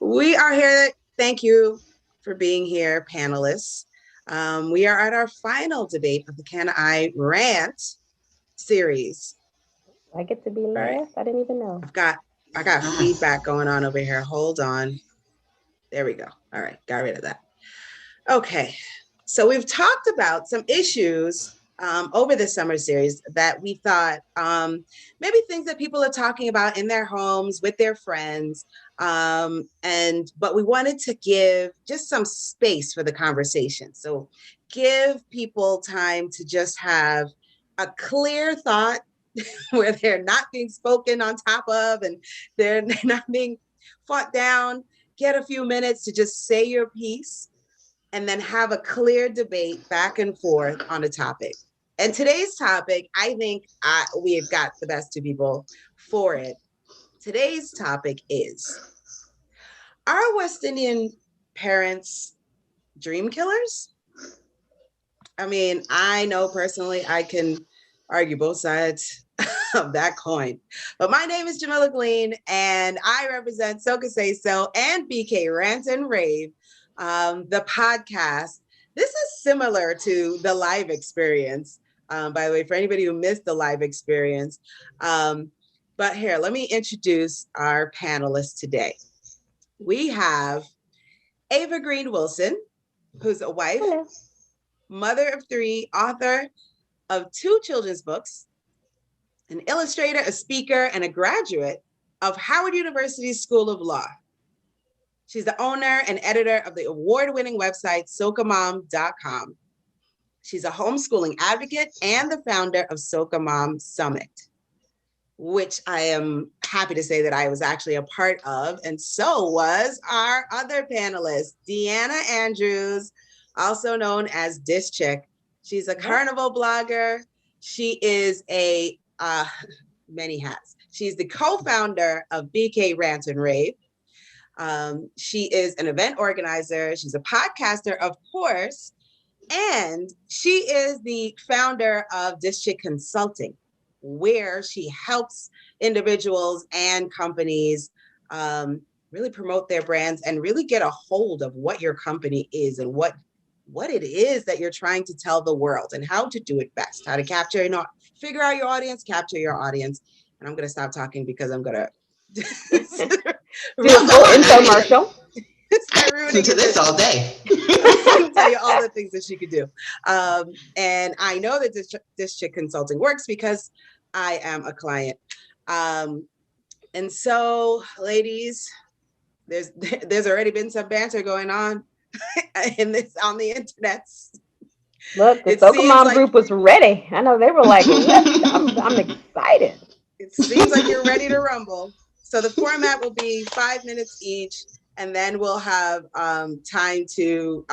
We are here. Thank you for being here, panelists. We are at our final debate of the Can I Rant series. I get to be last? Right. I didn't even know. I got feedback going on over here. Hold on. There we go. All right, got rid of that. Okay, so we've talked about some issues over the summer series that we thought maybe things that people are talking about in their homes with their friends, but we wanted to give just some space for the conversation. So give people time to just have a clear thought where they're not being spoken on top of and they're not being fought down. Get a few minutes to just say your piece and then have a clear debate back and forth on a topic. And today's topic, I think we have got the best two people for it. Today's topic is, are West Indian parents dream killers? I mean, I know personally I can argue both sides of that coin. But my name is Jamila Glean, and I represent Soka Say So and BK Rant and Rave, the podcast. This is similar to the live experience, by the way, for anybody who missed the live experience. But here, let me introduce our panelists today. We have Eva Wilson, who's a wife, Hello. mother of three, author of 2 children's books, an illustrator, a speaker, and a graduate of Howard University's School of Law. She's the owner and editor of the award-winning website, SokaMom.com. She's a homeschooling advocate and the founder of Soka Mom Summit, which I am happy to say that I was actually a part of, and so was our other panelist, Deanna Andrews, also known as Dish Chick. She's a Carnival blogger. She is a many hats. She's the co-founder of BK Rant and Rave. She is an event organizer. She's a podcaster, of course, and she is the founder of Dish Chick Consulting, where she helps individuals and companies really promote their brands and really get a hold of what your company is and what it is that you're trying to tell the world and how to do it best, how to figure out your audience, capture your audience. And I'm going to stop talking because I'm going to do a full infomercial. Listen to this all day. Tell you all the things that she could do. And I know that this Chick Consulting works because I am a client. And so, ladies, there's already been some banter going on on the internet. Look, the Soka Mom group was ready. I know they were like, I'm excited. It seems like you're ready to rumble. So the format will be 5 minutes each, and then we'll have time to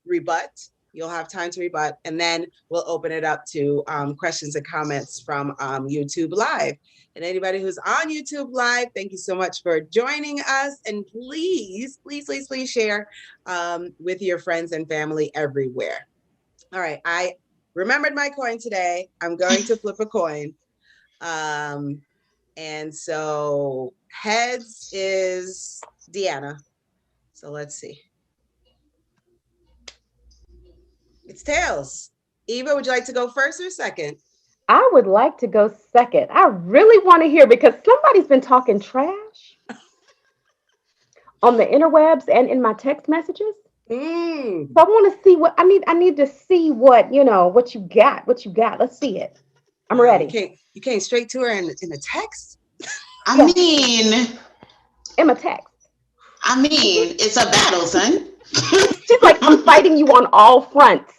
rebut. You'll have time to rebut, and then we'll open it up to questions and comments from YouTube Live. And anybody who's on YouTube Live, thank you so much for joining us. And please, please, please, please share with your friends and family everywhere. All right, I remembered my coin today. I'm going to flip a coin. And so heads is Deanna. So let's see. It's tails. Eva, would you like to go first or second? I would like to go second. I really want to hear because somebody's been talking trash on the interwebs and in my text messages. So I want to see what I need to see what you got. Let's see it. I'm ready. You came straight to her in a text? I mean, in my text. I mean, it's a battle, son. She's like, I'm fighting you on all fronts.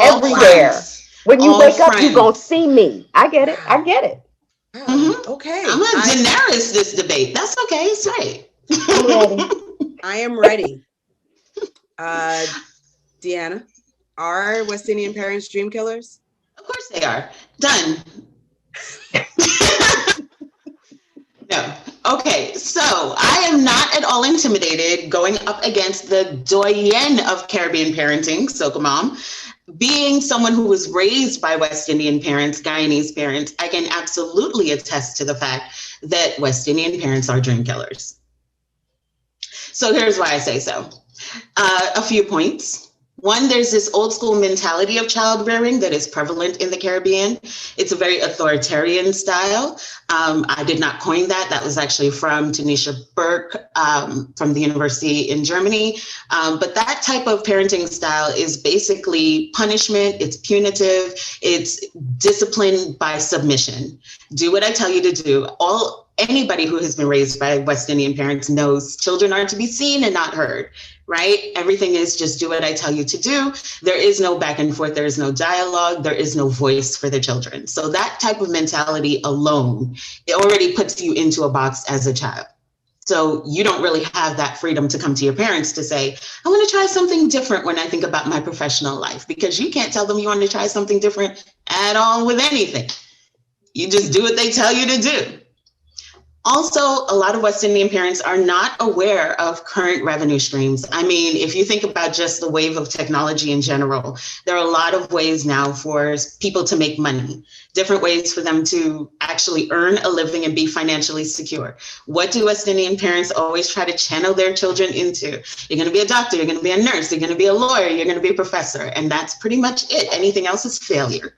Everywhere. Fronts. When you wake up, you're going to see me. I get it. Mm-hmm. Okay. I'm going to Daenerys this debate. That's okay. It's right. I'm ready. I am ready. Deanna, are West Indian parents dream killers? Of course they are. Done. No. Okay, so I am not at all intimidated going up against the doyen of Caribbean parenting, Soka Mom. Being someone who was raised by West Indian parents, Guyanese parents, I can absolutely attest to the fact that West Indian parents are dream killers. So here's why I say so. A few points. One, there's this old school mentality of child rearing that is prevalent in the Caribbean. It's a very authoritarian style. I did not coin that. That was actually from Tanisha Burke from the university in Germany. But that type of parenting style is basically punishment. It's punitive. It's discipline by submission. Do what I tell you to do. Anybody who has been raised by West Indian parents knows children are to be seen and not heard, right? Everything is just do what I tell you to do. There is no back and forth. There is no dialogue. There is no voice for the children. So that type of mentality alone, it already puts you into a box as a child. So you don't really have that freedom to come to your parents to say, I want to try something different when I think about my professional life, because you can't tell them you want to try something different at all with anything. You just do what they tell you to do. Also, a lot of West Indian parents are not aware of current revenue streams. I mean, if you think about just the wave of technology in general, there are a lot of ways now for people to make money, different ways for them to actually earn a living and be financially secure. What do West Indian parents always try to channel their children into? You're going to be a doctor, you're going to be a nurse, you're going to be a lawyer, you're going to be a professor, and that's pretty much it. Anything else is failure,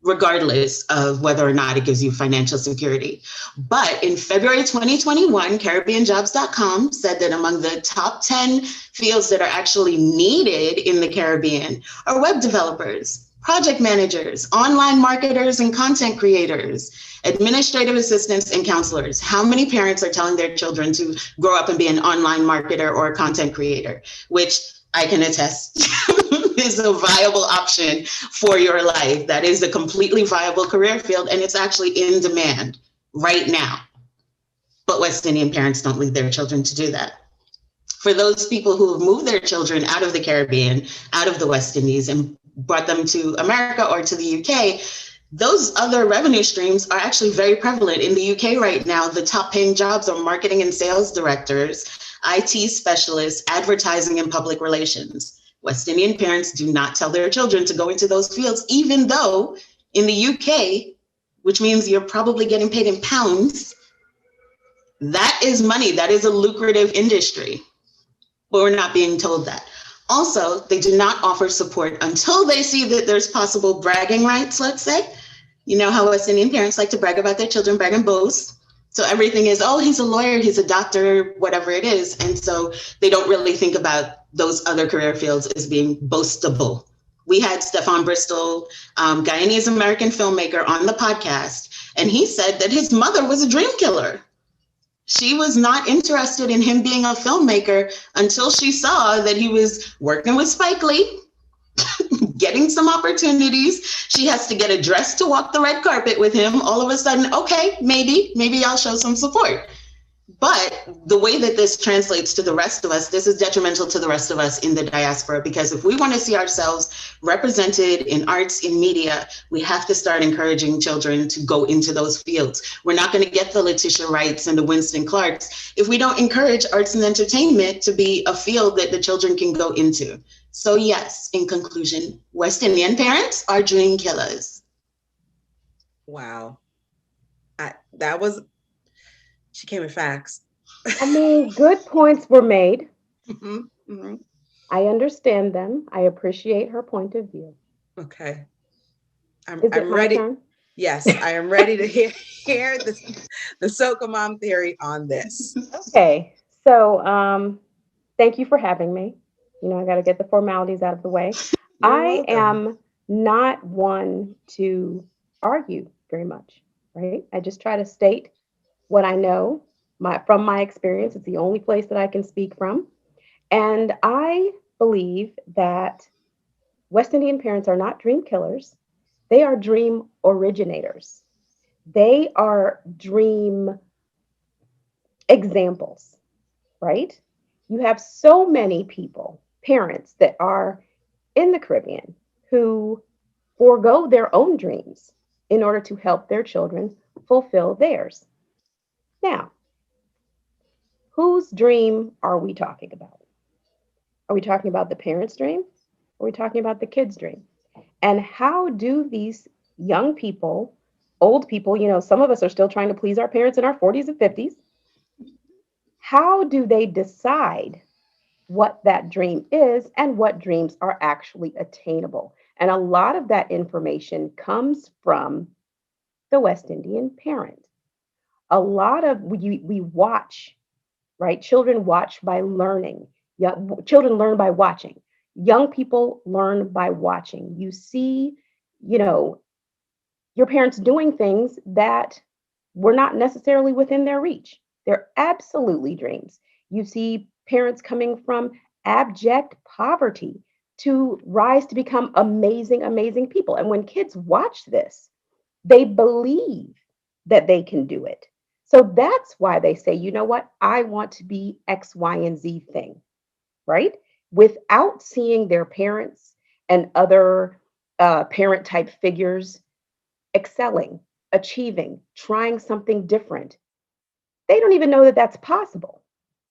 regardless of whether or not it gives you financial security. But in February 2021, CaribbeanJobs.com said that among the top 10 fields that are actually needed in the Caribbean are web developers, project managers, online marketers and content creators, administrative assistants, and counselors. How many parents are telling their children to grow up and be an online marketer or a content creator, which I can attest is a viable option for your life. That is a completely viable career field, and it's actually in demand right now. But West Indian parents don't lead their children to do that. For those people who have moved their children out of the Caribbean, out of the West Indies, and brought them to America or to the UK, those other revenue streams are actually very prevalent. In the UK right now, the top paying jobs are marketing and sales directors, IT specialists, advertising, and public relations. West Indian parents do not tell their children to go into those fields, even though in the UK, which means you're probably getting paid in pounds, that is money. That is a lucrative industry. But we're not being told that. Also, they do not offer support until they see that there's possible bragging rights, let's say. You know how West Indian parents like to brag about their children, brag and boast. So everything is, oh, he's a lawyer, he's a doctor, whatever it is. And so they don't really think about those other career fields as being boastable. We had Stefan Bristol, Guyanese American filmmaker, on the podcast, and he said that his mother was a dream killer. She was not interested in him being a filmmaker until she saw that he was working with Spike Lee, getting some opportunities. She has to get a dress to walk the red carpet with him. All of a sudden, okay, maybe I'll show some support. But the way that this translates to the rest of us, this is detrimental to the rest of us in the diaspora, because if we want to see ourselves represented in arts, in media, we have to start encouraging children to go into those fields. We're not going to get the Letitia Wrights and the Winston Clarks if we don't encourage arts and entertainment to be a field that the children can go into. So yes, in conclusion, West Indian parents are dream killers. Wow. She came with facts. I mean, good points were made. Mm-hmm, mm-hmm. I understand them. I appreciate her point of view. Okay. I'm my ready. Turn? Yes, I am ready to hear the Soca Mom theory on this. Okay. So thank you for having me. You know, I got to get the formalities out of the way. I am not one to argue very much, right? I just try to state what I know from my experience. It's the only place that I can speak from. And I believe that West Indian parents are not dream killers. They are dream originators. They are dream examples, right? You have so many people, parents that are in the Caribbean who forego their own dreams in order to help their children fulfill theirs. Now, whose dream are we talking about? Are we talking about the parent's dream? Or are we talking about the kid's dream? And how do these young people, old people, you know, some of us are still trying to please our parents in our 40s and 50s. how do they decide what that dream is and what dreams are actually attainable? And a lot of that information comes from the West Indian parent. A lot of we watch, right? Children watch by learning. Children learn by watching. Young people learn by watching. You see, you know, your parents doing things that were not necessarily within their reach. They're absolutely dreams. You see parents coming from abject poverty to rise to become amazing, amazing people. And when kids watch this, they believe that they can do it. So that's why they say, you know what, I want to be X, Y, and Z thing, right? Without seeing their parents and other parent type figures excelling, achieving, trying something different. They don't even know that that's possible,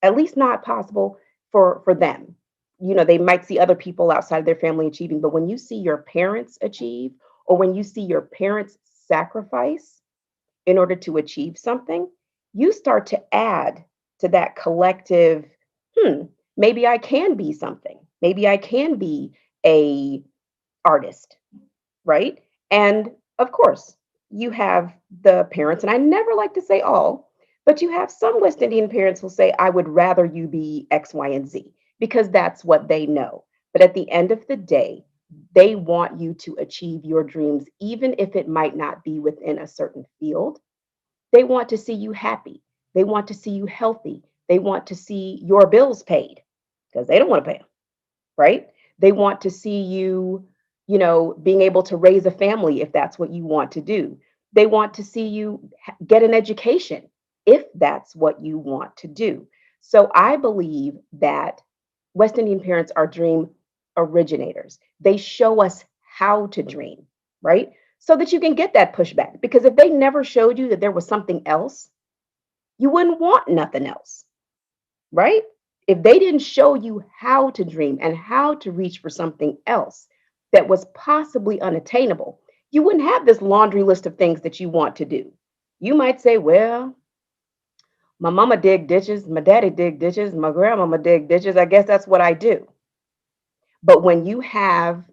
at least not possible for them. They might see other people outside of their family achieving, but when you see your parents achieve, or when you see your parents sacrifice in order to achieve something, you start to add to that collective, maybe I can be something. Maybe I can be a artist, right? And of course, you have the parents, and I never like to say all, but you have some West Indian parents who say, I would rather you be X, Y, and Z, because that's what they know. But at the end of the day, they want you to achieve your dreams, even if it might not be within a certain field. They want to see you happy. They want to see you healthy. They want to see your bills paid because they don't want to pay them, right? They want to see you, being able to raise a family if that's what you want to do. They want to see you get an education if that's what you want to do. So I believe that West Indian parents are dream originators. They show us how to dream, right? So that you can get that pushback. Because if they never showed you that there was something else, you wouldn't want nothing else, right? If they didn't show you how to dream and how to reach for something else that was possibly unattainable, you wouldn't have this laundry list of things that you want to do. You might say, well, my mama dig ditches, my daddy dig ditches, my grandmama dig ditches. I guess that's what I do. But when you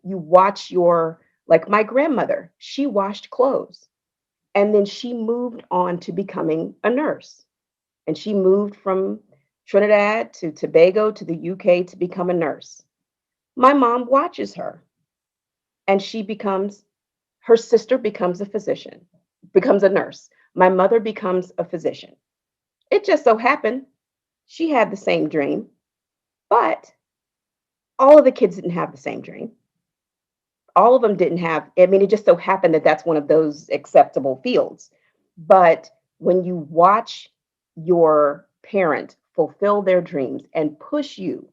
watch like my grandmother, she washed clothes and then she moved on to becoming a nurse. And she moved from Trinidad to Tobago to the UK to become a nurse. My mom watches her and her sister becomes a physician, becomes a nurse. My mother becomes a physician. It just so happened she had the same dream, but all of the kids didn't have the same dream. All of them didn't have, it just so happened that that's one of those acceptable fields. But when you watch your parent fulfill their dreams and push you,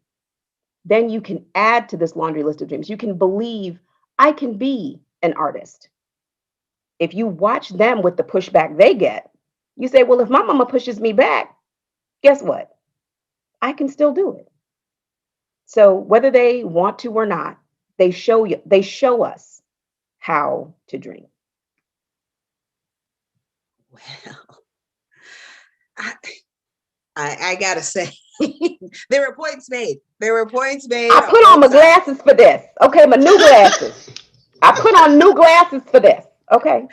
then you can add to this laundry list of dreams. You can believe I can be an artist. If you watch them with the pushback they get, you say, well, if my mama pushes me back, guess what? I can still do it. So whether they want to or not, they show us how to dream. Well, I gotta say, there were points made. I put on my glasses for this. Okay, my new glasses. I put on new glasses for this. Okay.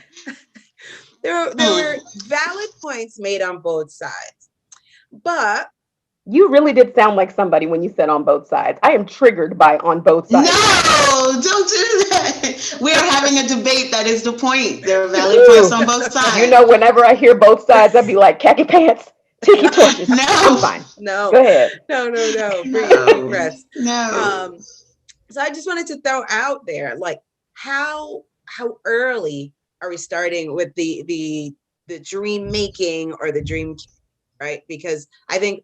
There were valid points made on both sides, but you really did sound like somebody when you said on both sides. I am triggered by on both sides. No, don't do that. We are having a debate. That is the point. There are valid points on both sides. Whenever I hear both sides, I'd be like, khaki pants, tiki torches. No. I'm fine. No. Go ahead. No. Breathe, breath. No. So I just wanted to throw out there, like, how early are we starting with the dream making or the dream, right? Because I think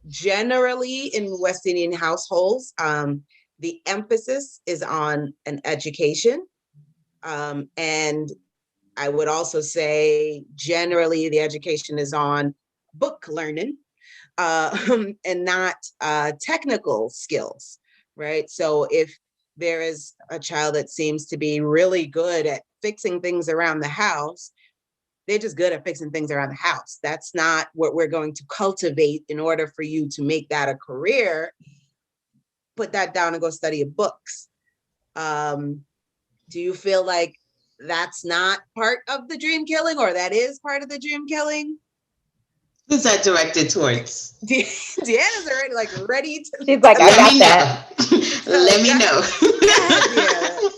generally in West Indian households, the emphasis is on an education. And I would also say generally the education is on book learning and not technical skills, right? So if there is a child that seems to be really good at fixing things around the house, they're just good at fixing things around the house. That's not what we're going to cultivate in order for you to make that a career. Put that down and go study books. Do you feel like that's not part of the dream killing, or that is part of the dream killing? Who's that directed towards? Deanna's already like ready to. She's like, I got that. Let me know. Yeah.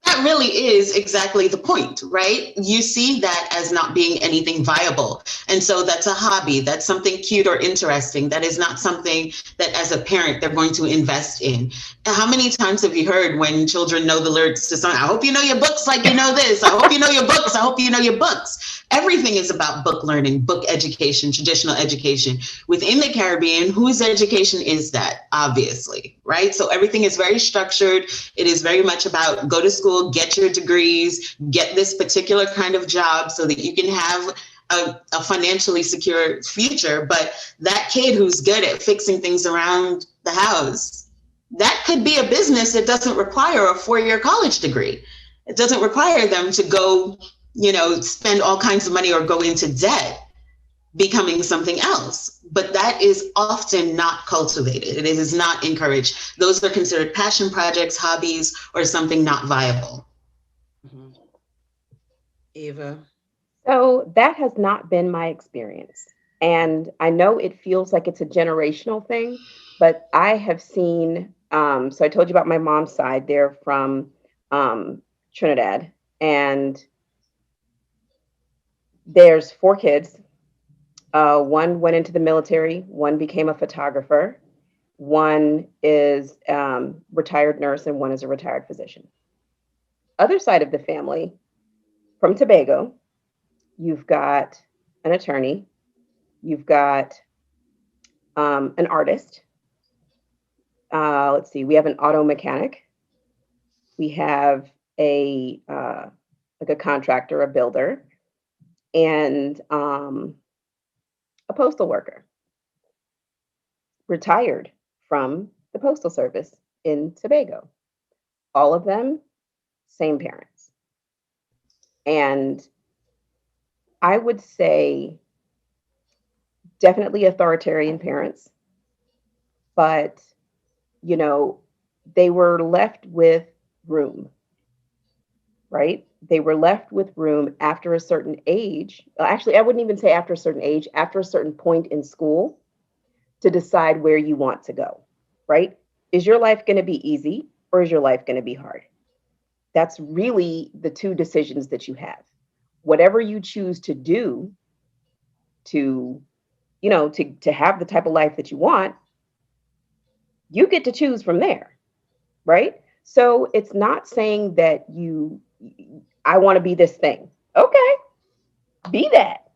That really is exactly the point, right? You see that as not being anything viable. And so that's a hobby. That's something cute or interesting. That is not something that as a parent, they're going to invest in. And how many times have you heard when children know the lyrics to songs? I hope you know your books like you know this. I hope you know your books. I hope you know your books. Everything is about book learning, book education, traditional education. Within the Caribbean, whose education is that? Obviously, right? So everything is very structured. It is very much about go to school, get your degrees, get this particular kind of job so that you can have a financially secure future. But that kid who's good at fixing things around the house, that could be a business that doesn't require a 4-year college degree. It doesn't require them to go, spend all kinds of money or go into debt becoming something else. But that is often not cultivated. It is not encouraged. Those are considered passion projects, hobbies, or something not viable. Mm-hmm. Eva? So that has not been my experience. And I know it feels like it's a generational thing, but I have seen, so I told you about my mom's side. They're from Trinidad, and there's 4 kids. One went into the military, one became a photographer, one is retired nurse, and one is a retired physician. Other side of the family, from Tobago, you've got an attorney, you've got an artist. Let's see, we have an auto mechanic. We have a contractor, a builder, and a postal worker, retired from the Postal Service in Tobago. All of them, same parents. And I would say definitely authoritarian parents, but, they were left with room, right? They were left with room after a certain age. Actually, I wouldn't even say after a certain age, after a certain point in school, to decide where you want to go, right? Is your life going to be easy, or is your life going to be hard? That's really the 2 decisions that you have. Whatever you choose to do to have the type of life that you want, you get to choose from there, right? So it's not saying that I want to be this thing. Okay, be that.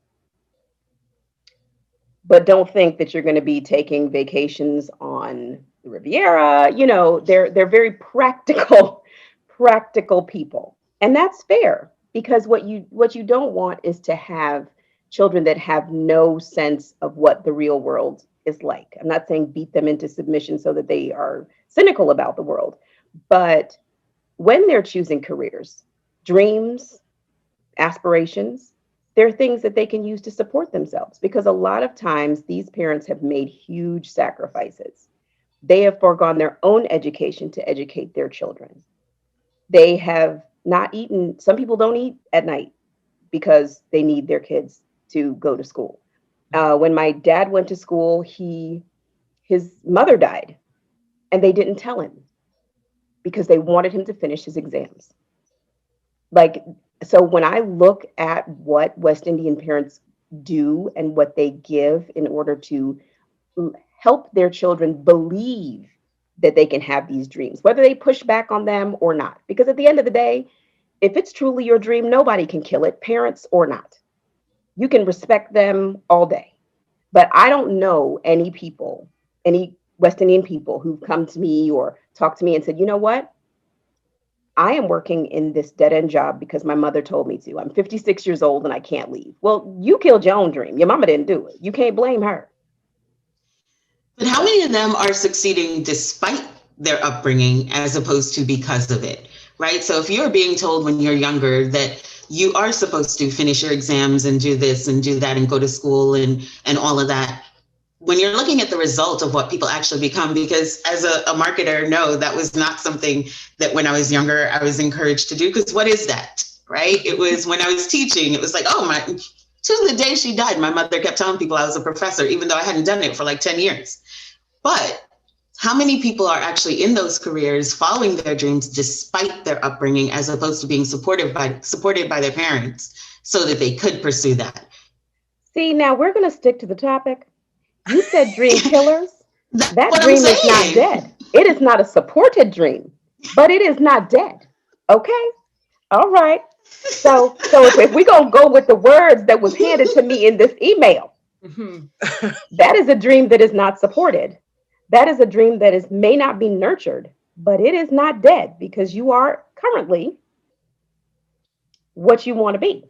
But don't think that you're going to be taking vacations on the Riviera. They're very practical people. And that's fair, because what you don't want is to have children that have no sense of what the real world is like. I'm not saying beat them into submission so that they are cynical about the world, but when they're choosing careers, dreams, aspirations, they're things that they can use to support themselves, because a lot of times these parents have made huge sacrifices. They have foregone their own education to educate their children. They have not eaten. Some people don't eat at night because they need their kids to go to school. When my dad went to school, his mother died, and they didn't tell him because they wanted him to finish his exams. So when I look at what West Indian parents do and what they give in order to help their children believe that they can have these dreams, whether they push back on them or not, because at the end of the day, if it's truly your dream, nobody can kill it, parents or not. You can respect them all day. But I don't know any West Indian people who've come to me or talked to me and said, you know what? I am working in this dead-end job because my mother told me to. I'm 56 years old and I can't leave. Well, you killed your own dream. Your mama didn't do it. You can't blame her. But how many of them are succeeding despite their upbringing as opposed to because of it, right? So if you're being told when you're younger that you are supposed to finish your exams and do this and do that and go to school and all of that. When you're looking at the result of what people actually become, because as a marketer, no, that was not something that when I was younger, I was encouraged to do. Because what is that, right? It was when I was teaching, it was like, oh my, to the day she died, my mother kept telling people I was a professor, even though I hadn't done it for like 10 years. But how many people are actually in those careers following their dreams despite their upbringing, as opposed to being supported by their parents so that they could pursue that? See, now we're going to stick to the topic. You said dream killers. That what dream is not dead. It is not a supported dream, but it is not dead. Okay? All right. So if we're going to go with the words that was handed to me in this email, that is a dream that is not supported. That is a dream that may not be nurtured, but it is not dead because you are currently what you want to be.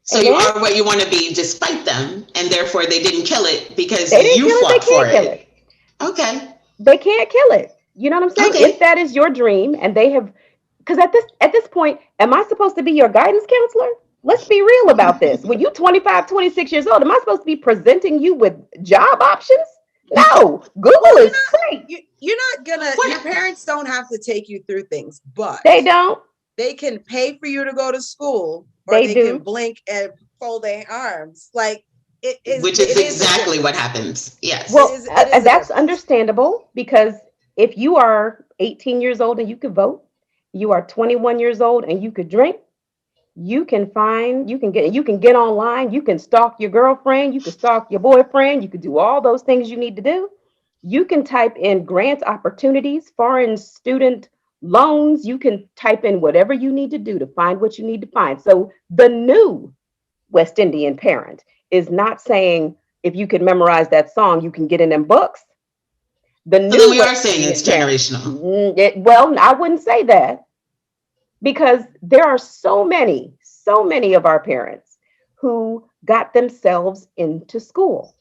So Amen? you are what you want to be despite them, and therefore they didn't kill it because you fought for it. Okay. They can't kill it. You know what I'm saying? Okay. If that is your dream and they have, because at this point, am I supposed to be your guidance counselor? Let's be real about this. When you're 25, 26 years old, am I supposed to be presenting you with job options? No. Google is free. You're not gonna, your parents don't have to take you through things, but they don't. They can pay for you to go to school, or they can blink and fold their arms. Like it is, which is exactly what happens. Yes. Well, that's understandable, because if you are 18 years old and you could vote, you are 21 years old and you could drink, you can get online, you can stalk your girlfriend, you can stalk your boyfriend, you can do all those things you need to do. You can type in grant opportunities, foreign student loans, you can type in whatever you need to do to find what you need to find. So the new West Indian parent is not saying if you can memorize that song, you can get in them books. The new we are saying it's generational. Well, I wouldn't say that, because there are so many of our parents who got themselves into school.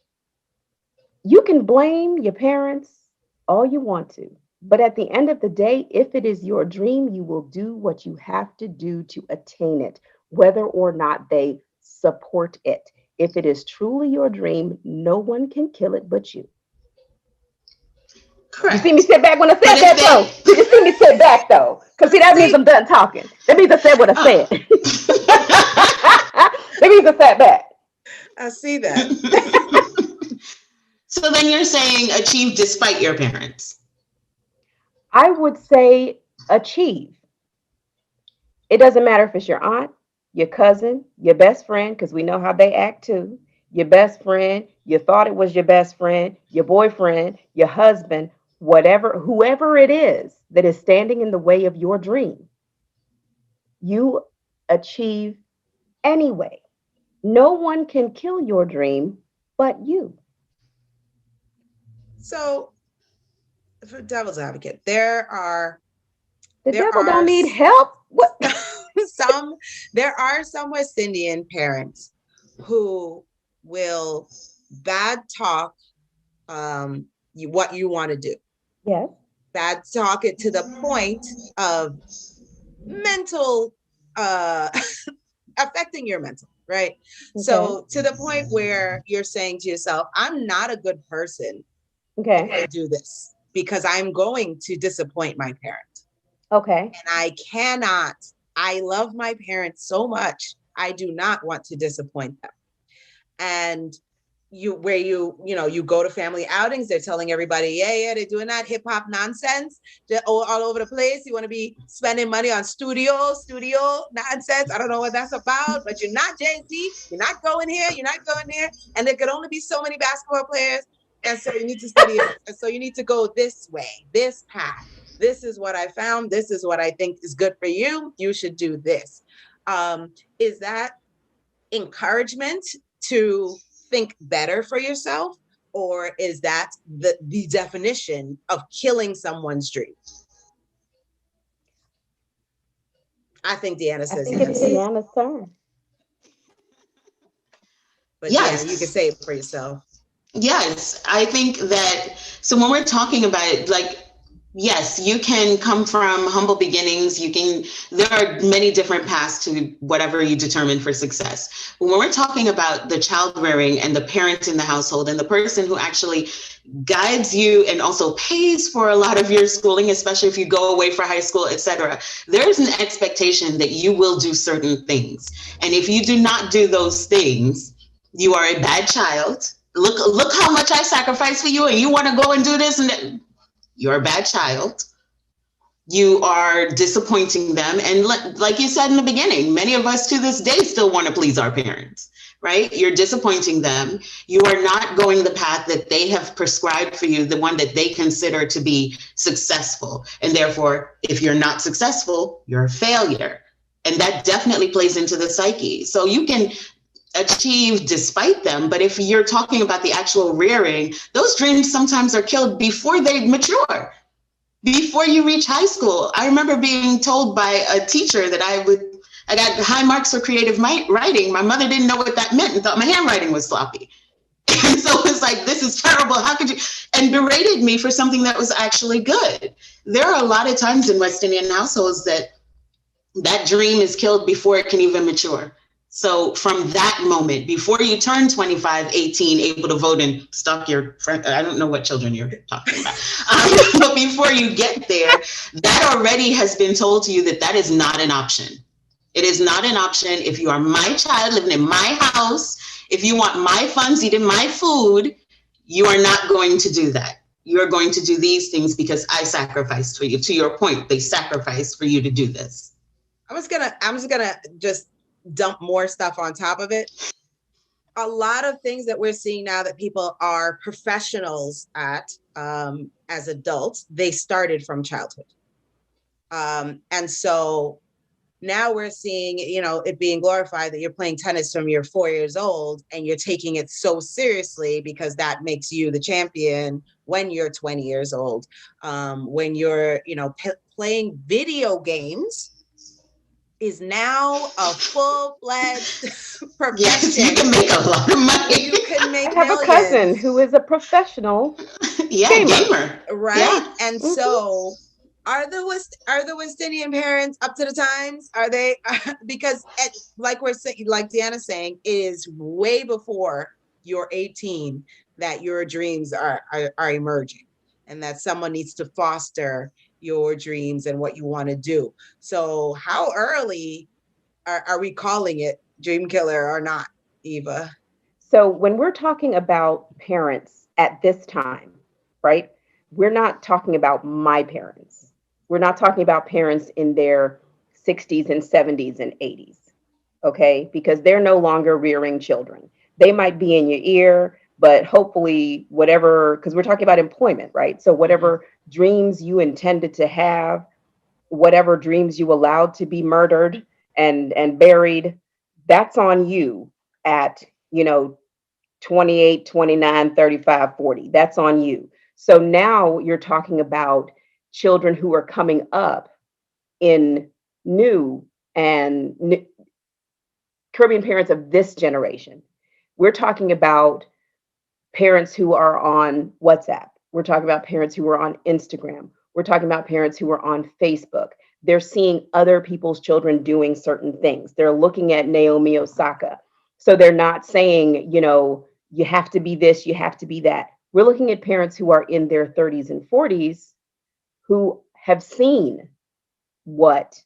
You can blame your parents all you want to, but at the end of the day, if it is your dream, you will do what you have to do to attain it, whether or not they support it. If it is truly your dream, no one can kill it but you. Correct. You see me sit back when I said that, though? Did you see me sit back, though? Because see, that means I'm done talking. That means I said what I said. That means I sat back. I see that. So then you're saying achieve despite your parents? I would say achieve. It doesn't matter if it's your aunt, your cousin, your best friend, because we know how they act too. Your best friend, you thought it was your best friend, your boyfriend, your husband, whoever it is that is standing in the way of your dream, you achieve anyway. No one can kill your dream but you. So, for devil's advocate, the devil don't need help. What? There are some West Indian parents who will bad talk what you want to do. Yes. Bad talk it to the point of mental affecting your mental, right? Okay. So to the point where you're saying to yourself, I'm not a good person to do this because I'm going to disappoint my parent. Okay. And I love my parents so much. I do not want to disappoint them. And you go to family outings, they're telling everybody, yeah, they're doing that hip hop nonsense. They're all over the place. You want to be spending money on studio nonsense. I don't know what that's about, but you're not Jay-Z. You're not going here. You're not going there. And there could only be so many basketball players. And so you need to study it. And so you need to go this way, this path. This is what I found. This is what I think is good for you. You should do this. Is that encouragement to think better for yourself, or is that the definition of killing someone's dream? I think Deanna says yes. It's Deanna's turn. But yes, Deanna, you can say it for yourself. Yes, I think that, so when we're talking about it, like, Yes, you can come from humble beginnings. There are many different paths to whatever you determine for success. When we're talking about the child rearing and the parent in the household and the person who actually guides you and also pays for a lot of your schooling, especially if you go away for high school, etc., there's an expectation that you will do certain things. And if you do not do those things, you are a bad child. Look how much I sacrificed for you, and you want to go and do this, and you're a bad child. You are disappointing them. And like you said in the beginning, many of us to this day still want to please our parents, right? You're disappointing them. You are not going the path that they have prescribed for you, the one that they consider to be successful. And therefore, if you're not successful, you're a failure. And that definitely plays into the psyche. So you can achieve despite them, but if you're talking about the actual rearing, those dreams sometimes are killed before they mature, before you reach high school. I remember being told by a teacher that I got high marks for creative writing. My mother didn't know what that meant and thought my handwriting was sloppy. And so it was like, this is terrible. How could you? And berated me for something that was actually good. There are a lot of times in West Indian households that dream is killed before it can even mature. So from that moment, before you turn 25, 18, able to vote and stalk your friend, I don't know what children you're talking about, but before you get there, that already has been told to you that is not an option. It is not an option. If you are my child living in my house, if you want my funds, eating my food, you are not going to do that. You're going to do these things because I sacrificed for you. To your point, they sacrificed for you to do this. I'm just gonna just dump more stuff on top of it. A lot of things that we're seeing now that people are professionals at as adults, they started from childhood. And so now we're seeing, it being glorified that you're playing tennis from you're 4 years old and you're taking it so seriously because that makes you the champion when you're 20 years old. When you're, playing video games is now a full-fledged profession. Yes, you can make a lot of money. You can make I have millions. a cousin who is a professional gamer. Right? Yeah. And so are the West Indian parents up to the times? Are they? Because like we're saying, like Deanna's saying, it is way before you're 18 that your dreams are emerging, and that someone needs to foster your dreams and what you want to do. So how early are we calling it dream killer or not, Eva? So when we're talking about parents at this time, right? We're not talking about my parents. We're not talking about parents in their 60s and 70s and 80s, okay? Because they're no longer rearing children. They might be in your ear, but hopefully whatever, because we're talking about employment, right? So whatever dreams you intended to have, whatever dreams you allowed to be murdered and buried, that's on you at, 28, 29, 35, 40. That's on you. So now you're talking about children who are coming up in new and Caribbean parents of this generation. We're talking about parents who are on WhatsApp. We're talking about parents who are on Instagram. We're talking about parents who are on Facebook. They're seeing other people's children doing certain things. They're looking at Naomi Osaka. So they're not saying, you have to be this, you have to be that. We're looking at parents who are in their 30s and 40s who have seen what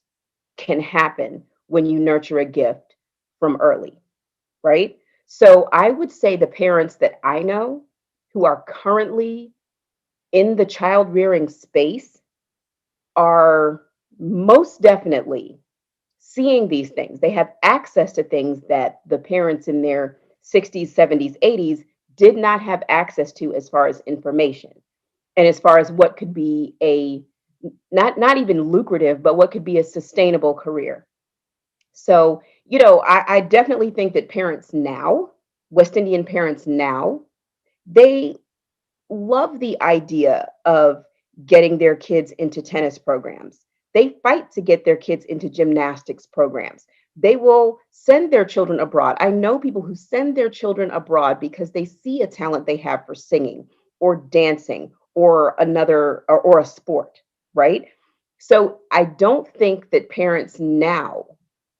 can happen when you nurture a gift from early, right? So I would say the parents that I know who are currently in the child rearing space are most definitely seeing these things. They have access to things that the parents in their 60s, 70s, 80s did not have access to as far as information and as far as what could be a not even lucrative, but what could be a sustainable career. So, I definitely think that parents now, West Indian parents now, they love the idea of getting their kids into tennis programs. They fight to get their kids into gymnastics programs. They will send their children abroad. I know people who send their children abroad because they see a talent they have for singing or dancing or another, or a sport, right? So I don't think that parents now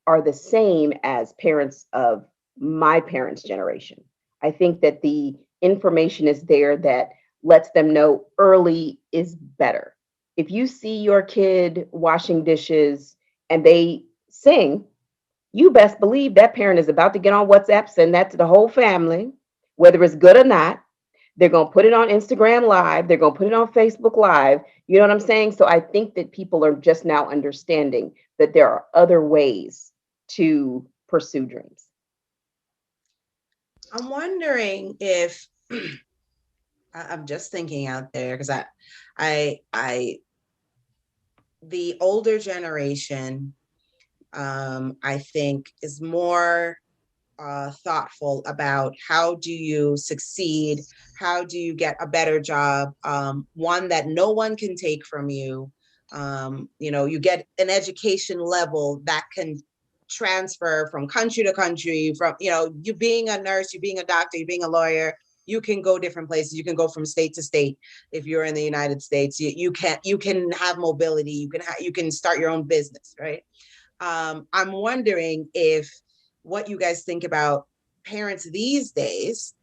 are the same as parents of my parents' generation. I think that the information is there that lets them know early is better. If you see your kid washing dishes and they sing, you best believe that parent is about to get on WhatsApp, send that to the whole family, whether it's good or not. They're going to put it on Instagram Live. They're going to put it on Facebook Live. You know what I'm saying? So I think that people are just now understanding that there are other ways to pursue dreams. I'm wondering if I'm just thinking out there because the older generation, I think, is more thoughtful about how do you succeed, how do you get a better job, one that no one can take from you. You get an education level that can transfer from country to country, from you being a nurse, you being a doctor, you being a lawyer, you can go different places, you can go from state to state. If you're in the United States, you can have mobility, you can start your own business, right? I'm wondering if what you guys think about parents these days,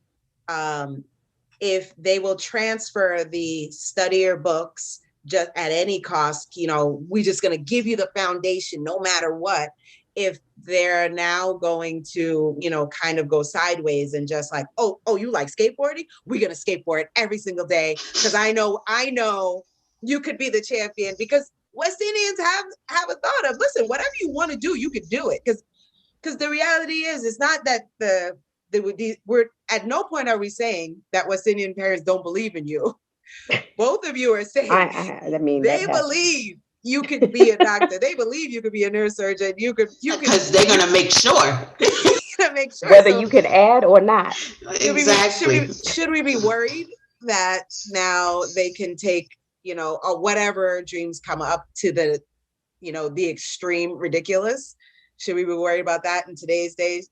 if they will transfer the study your books just at any cost, we're just going to give you the foundation no matter what. If they're now going to, kind of go sideways and just like, oh, you like skateboarding? We're going to skateboard every single day because I know you could be the champion, because West Indians have a thought of, listen, whatever you want to do, you could do it. Because the reality is, it's not that we're at no point are we saying that West Indian parents don't believe in you. Both of you are saying, I mean, they believe you could be a doctor. They believe you could be a neurosurgeon. You could because they're gonna make sure. Whether you can add or not. Exactly. Should we be worried that now they can take, or whatever dreams come up to the extreme ridiculous? Should we be worried about that in today's days?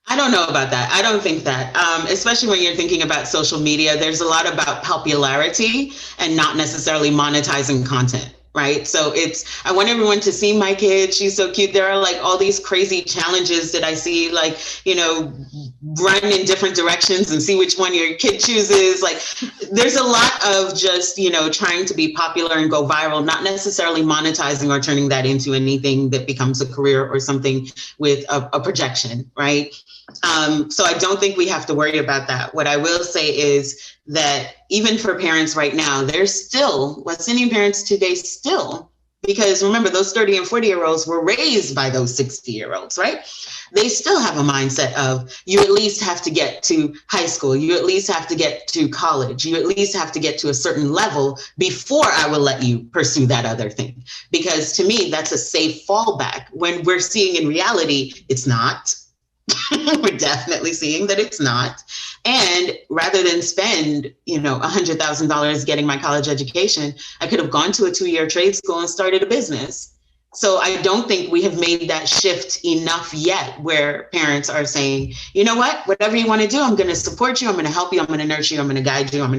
I don't know about that. I don't think that, especially when you're thinking about social media, there's a lot about popularity and not necessarily monetizing content. Right. So I want everyone to see my kid. She's so cute. There are like all these crazy challenges that I see, like, run in different directions and see which one your kid chooses. Like, there's a lot of just, trying to be popular and go viral, not necessarily monetizing or turning that into anything that becomes a career or something with a projection. Right. So I don't think we have to worry about that. What I will say is that even for parents right now, there's still West Indian parents today still, because remember, those 30 and 40-year-olds were raised by those 60-year-olds, right? They still have a mindset of, you at least have to get to high school. You at least have to get to college. You at least have to get to a certain level before I will let you pursue that other thing. Because to me, that's a safe fallback, when we're seeing in reality, it's not. We're definitely seeing that it's not. And rather than spend, $100,000 getting my college education, I could have gone to a 2-year trade school and started a business. So I don't think we have made that shift enough yet, where parents are saying, you know what, whatever you want to do, I'm going to support you. I'm going to help you. I'm going to nurture you. I'm going to guide you. I'm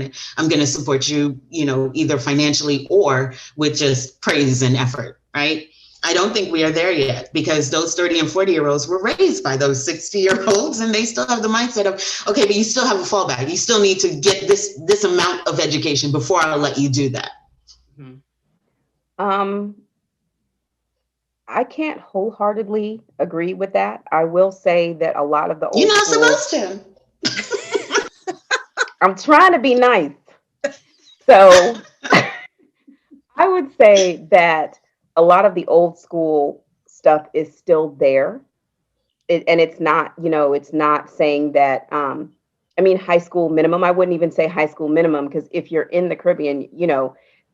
going to support you, either financially or with just praise and effort. Right. I don't think we are there yet, because those 30 and 40-year-olds were raised by those 60-year-olds, and they still have the mindset of, okay, but you still have a fallback. You still need to get this amount of education before I'll let you do that. Mm-hmm. I can't wholeheartedly agree with that. I will say that a lot of the old You're not schools, supposed to. I'm trying to be nice. So I would say that a lot of the old school stuff is still there. And it's not, it's not saying that, high school minimum. I wouldn't even say high school minimum, because if you're in the Caribbean,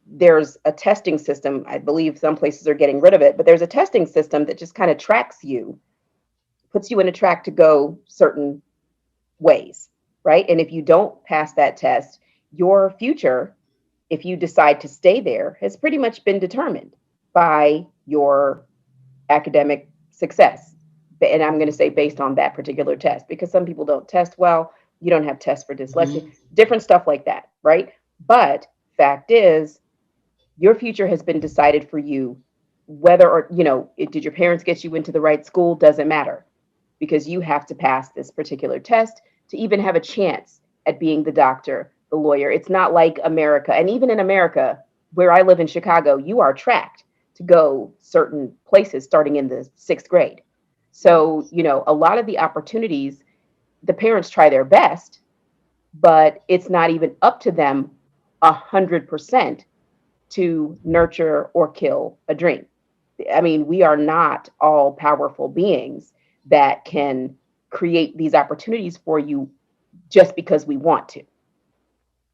there's a testing system. I believe some places are getting rid of it, but there's a testing system that just kind of tracks you, puts you in a track to go certain ways, right? And if you don't pass that test, your future, if you decide to stay there, has pretty much been determined by your academic success. And I'm going to say based on that particular test, because some people don't test well. You don't have tests for dyslexia, different stuff like that, right? But fact is, your future has been decided for you. Whether or, did your parents get you into the right school? Doesn't matter, because you have to pass this particular test to even have a chance at being the doctor, the lawyer. It's not like America. And even in America, where I live in Chicago, you are tracked to go certain places starting in the 6th grade. So, a lot of the opportunities, the parents try their best, but it's not even up to them 100% to nurture or kill a dream. I mean, we are not all powerful beings that can create these opportunities for you just because we want to,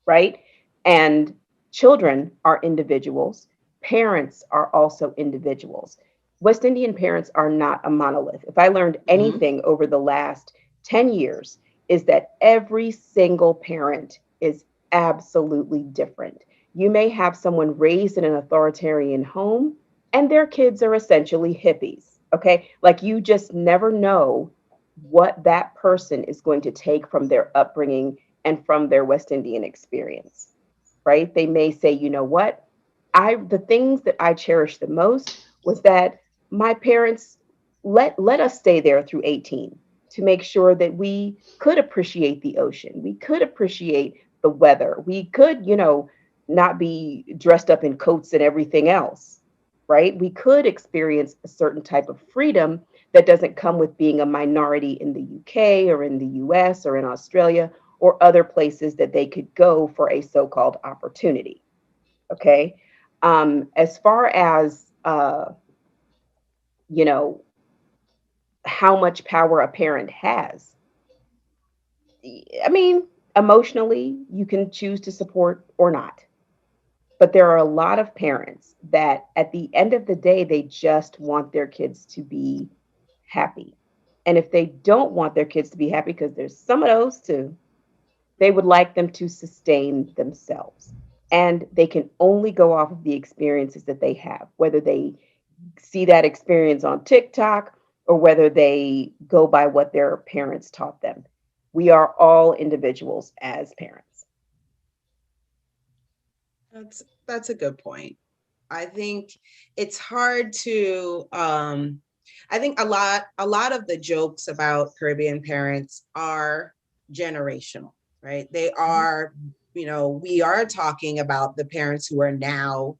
right? And children are individuals. Parents are also individuals. West Indian parents are not a monolith. If I learned anything over the last 10 years, is that every single parent is absolutely different. You may have someone raised in an authoritarian home and their kids are essentially hippies, okay? Like, you just never know what that person is going to take from their upbringing and from their West Indian experience, right? They may say, you know what? The things that I cherish the most was that my parents let us stay there through 18 to make sure that we could appreciate the ocean. We could appreciate the weather. We could, not be dressed up in coats and everything else, right? We could experience a certain type of freedom that doesn't come with being a minority in the UK or in the US or in Australia or other places that they could go for a so-called opportunity. Okay. As far as, how much power a parent has, I mean, emotionally, you can choose to support or not. But there are a lot of parents that at the end of the day, they just want their kids to be happy. And if they don't want their kids to be happy, because there's some of those too, they would like them to sustain themselves. And they can only go off of the experiences that they have, whether they see that experience on TikTok or whether they go by what their parents taught them. We are all individuals as parents. That's a good point. I think it's hard to I think a lot of the jokes about Caribbean parents are generational, right? They are, we are talking about the parents who are now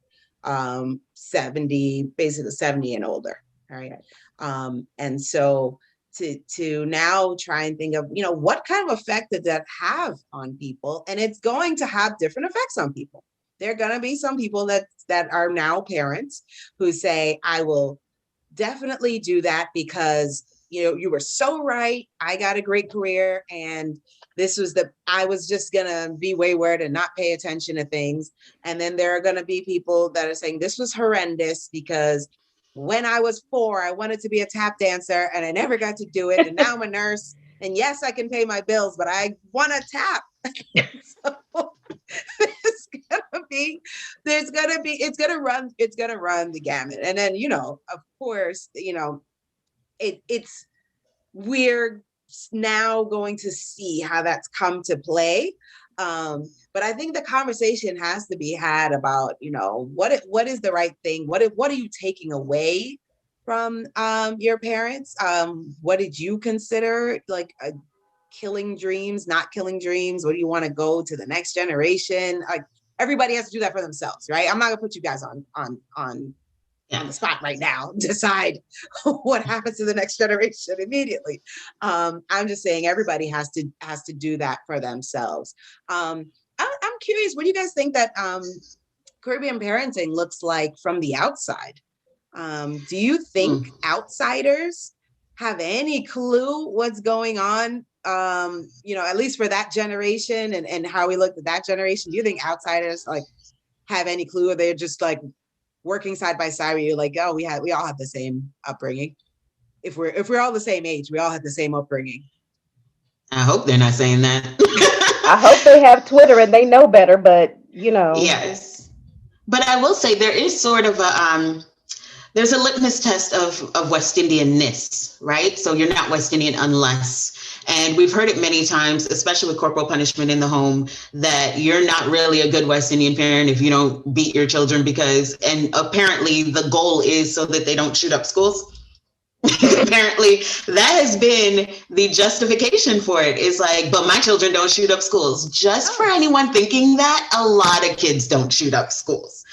70, basically 70 and older, right? And so to now try and think of, what kind of effect did that have on people? And it's going to have different effects on people. There are going to be some people that are now parents who say, I will definitely do that because, you were so right. I got a great career and I was just going to be wayward and not pay attention to things. And then there are going to be people that are saying this was horrendous because when I was 4, I wanted to be a tap dancer and I never got to do it. And now I'm a nurse and yes, I can pay my bills, but I want to tap. So, it's gonna run the gamut. And then, of course, we're now going to see how that's come to play. But I think the conversation has to be had about, what is the right thing? What are you taking away from your parents? What did you consider like killing dreams, not killing dreams? What do you want to go to the next generation? Like, everybody has to do that for themselves, right? I'm not gonna put you guys on the spot right now. Decide what happens to the next generation immediately. I'm just saying everybody has to do that for themselves. I'm curious, what do you guys think that Caribbean parenting looks like from the outside? Do you think outsiders have any clue what's going on? At least for that generation and how we looked at that generation. Do you think outsiders like have any clue, or they're just like working side by side where you're like, oh, we all have the same upbringing? If we're all the same age, we all have the same upbringing. I hope they're not saying that. I hope they have Twitter and they know better, but Yes. But I will say there is sort of there's a litmus test of West Indianness, right? So you're not West Indian unless, And we've heard it many times, especially with corporal punishment in the home, that you're not really a good West Indian parent if you don't beat your children and apparently the goal is so that they don't shoot up schools. Apparently that has been the justification for it. Is like, but my children don't shoot up schools. Just for anyone thinking that, a lot of kids don't shoot up schools.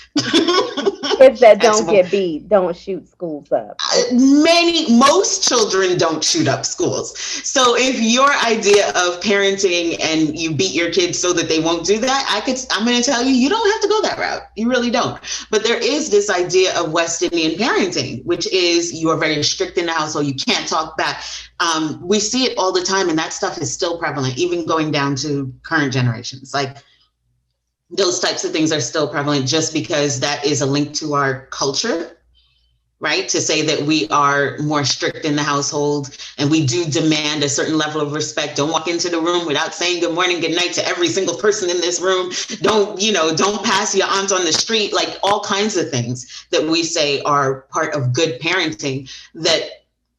Kids that don't get beat don't shoot schools up. Most children don't shoot up schools. So if your idea of parenting and you beat your kids so that they won't do that, I'm going to tell you, you don't have to go that route. You really don't. But there is this idea of West Indian parenting, which is you are very strict in the household. You can't talk back. We see it all the time, and that stuff is still prevalent, even going down to current generations. Like, those types of things are still prevalent just because that is a link to our culture, right? To say that we are more strict in the household and we do demand a certain level of respect. Don't walk into the room without saying good morning, good night to every single person in this room. Don't pass your aunt on the street, like all kinds of things that we say are part of good parenting that,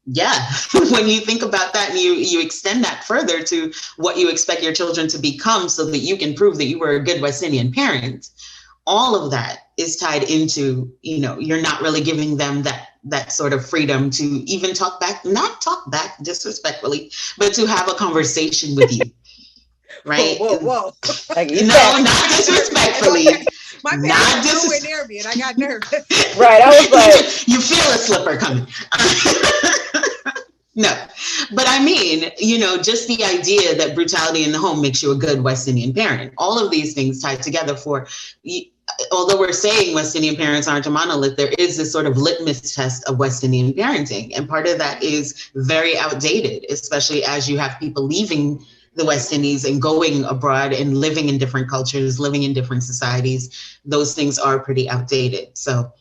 yeah, when you think about that and you extend that further to what you expect your children to become so that you can prove that you were a good West Indian parent, all of that is tied into, you're not really giving them that sort of freedom to even not talk back disrespectfully, but to have a conversation with you. Right? Whoa. Like not disrespectfully. My parents were nowhere near me and I got nervous. Right. I was like, you feel a slipper coming. No, but I mean, just the idea that brutality in the home makes you a good West Indian parent. All of these things tied together although we're saying West Indian parents aren't a monolith, there is this sort of litmus test of West Indian parenting. And part of that is very outdated, especially as you have people leaving the West Indies and going abroad and living in different cultures, living in different societies. Those things are pretty outdated. So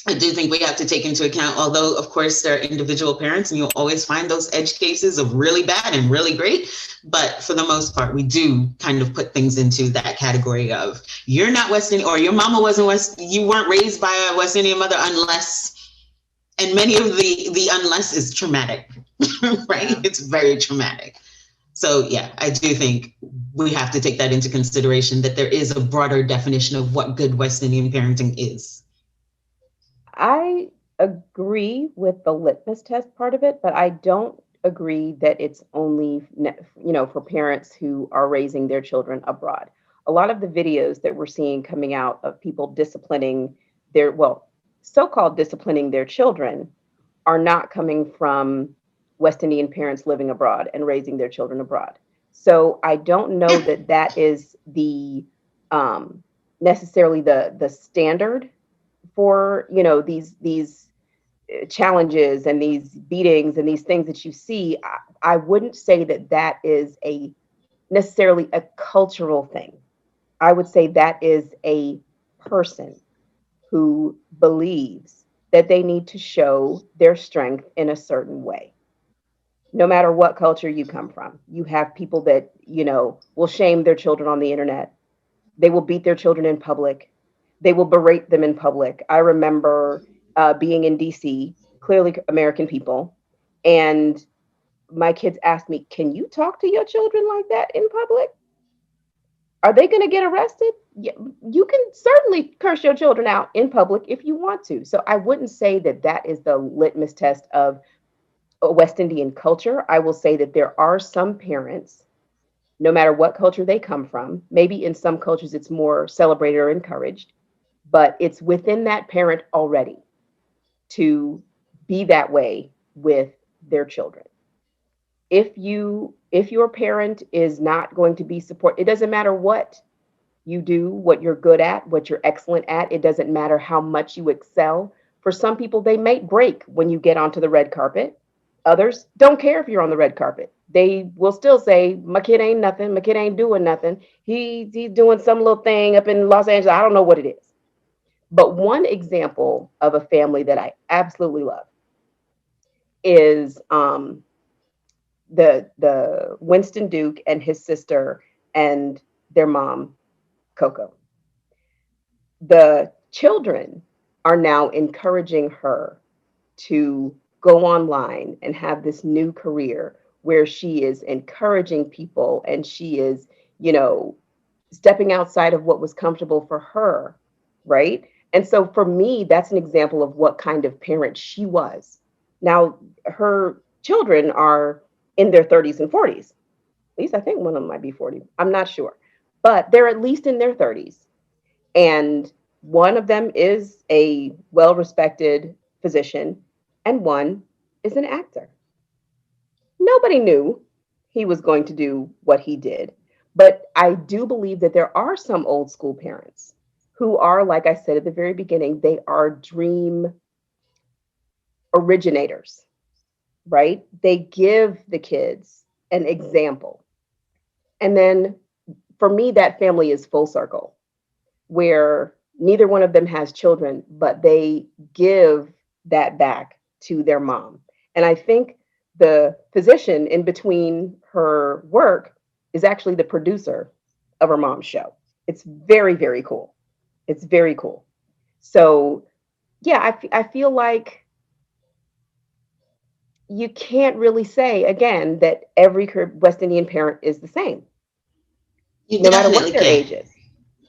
I do think we have to take into account, although, of course, there are individual parents and you'll always find those edge cases of really bad and really great. But for the most part, we do kind of put things into that category of you're not West Indian or your mama wasn't you weren't raised by a West Indian mother unless, and many of the unless is traumatic, right? Yeah. It's very traumatic. So, yeah, I do think we have to take that into consideration, that there is a broader definition of what good West Indian parenting is. I agree with the litmus test part of it, but I don't agree that it's only, for parents who are raising their children abroad. A lot of the videos that we're seeing coming out of people disciplining so-called disciplining their children are not coming from West Indian parents living abroad and raising their children abroad. So I don't know that is the necessarily the standard for these challenges and these beatings and these things that you see. I wouldn't say that is necessarily a cultural thing. I would say that is a person who believes that they need to show their strength in a certain way. No matter what culture you come from, you have people that will shame their children on the internet. They will beat their children in public. They will berate them in public. I remember being in DC, clearly American people, and my kids asked me, "Can you talk to your children like that in public? Are they going to get arrested?" Yeah, you can certainly curse your children out in public if you want to. So I wouldn't say that is the litmus test of West Indian culture. I will say that there are some parents, no matter what culture they come from, maybe in some cultures it's more celebrated or encouraged, but it's within that parent already to be that way with their children. If your parent is not going to be it doesn't matter what you do, what you're good at, what you're excellent at. It doesn't matter how much you excel. For some people, they may break when you get onto the red carpet. Others don't care if you're on the red carpet. They will still say, "My kid ain't nothing. My kid ain't doing nothing. He's doing some little thing up in Los Angeles. I don't know what it is." But one example of a family that I absolutely love is the Winston Duke and his sister and their mom, Coco. The children are now encouraging her to go online and have this new career where she is encouraging people and she is, you know, stepping outside of what was comfortable for her, right? And so for me, that's an example of what kind of parent she was. Now, her children are in their 30s and 40s. At least I think one of them might be 40. I'm not sure. But they're at least in their 30s. And one of them is a well-respected physician, and one is an actor. Nobody knew he was going to do what he did. But I do believe that there are some old school parents who are, like I said at the very beginning, they are dream originators, right? They give the kids an example. And then for me, that family is full circle, where neither one of them has children, but they give that back to their mom. And I think the physician in between her work is actually the producer of her mom's show. It's very, very cool. It's very cool. So, yeah, I feel like you can't really say, again, that every West Indian parent is the same, You no matter what definitely their can. age is.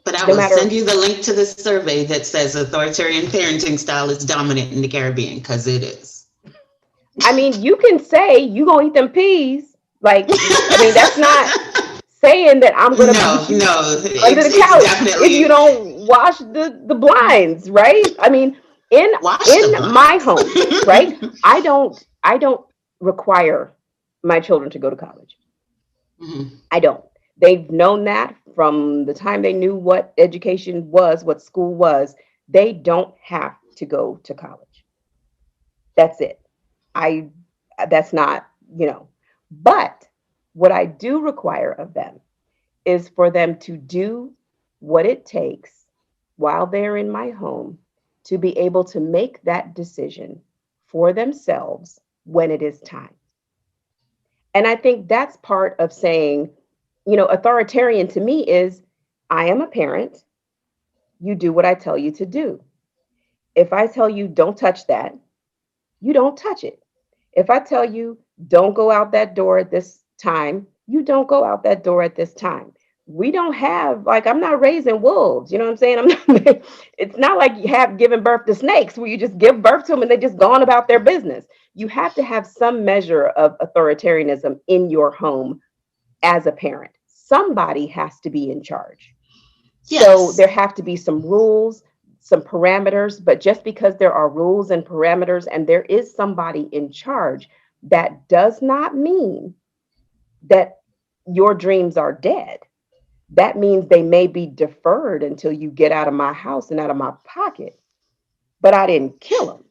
But I No will matter, send you the link to this survey that says authoritarian parenting style is dominant in the Caribbean, because it is. I mean, you can say you gonna eat them peas. Like, I mean, that's not saying that I'm gonna No, put you no, under the it's couch if you definitely don't wash the blinds, right? I mean, wash in the my home, right? blinds. I don't require my children to go to college. Mhm. I don't. They've known that from the time they knew what education was, what school was. They don't have to go to college. That's it. I that's not, but what I do require of them is for them to do what it takes while they're in my home to be able to make that decision for themselves when it is time. And I think that's part of saying, authoritarian to me is I am a parent, you do what I tell you to do. If I tell you don't touch that, you don't touch it. If I tell you don't go out that door at this time, you don't go out that door at this time. We don't have, like, I'm not raising wolves. You know what I'm saying? It's not like you have given birth to snakes where you just give birth to them and they just gone about their business. You have to have some measure of authoritarianism in your home as a parent. Somebody has to be in charge. So Yes. there have to be some rules, some parameters, but just because there are rules and parameters and there is somebody in charge, that does not mean that your dreams are dead. That means they may be deferred until you get out of my house and out of my pocket, but I didn't kill them.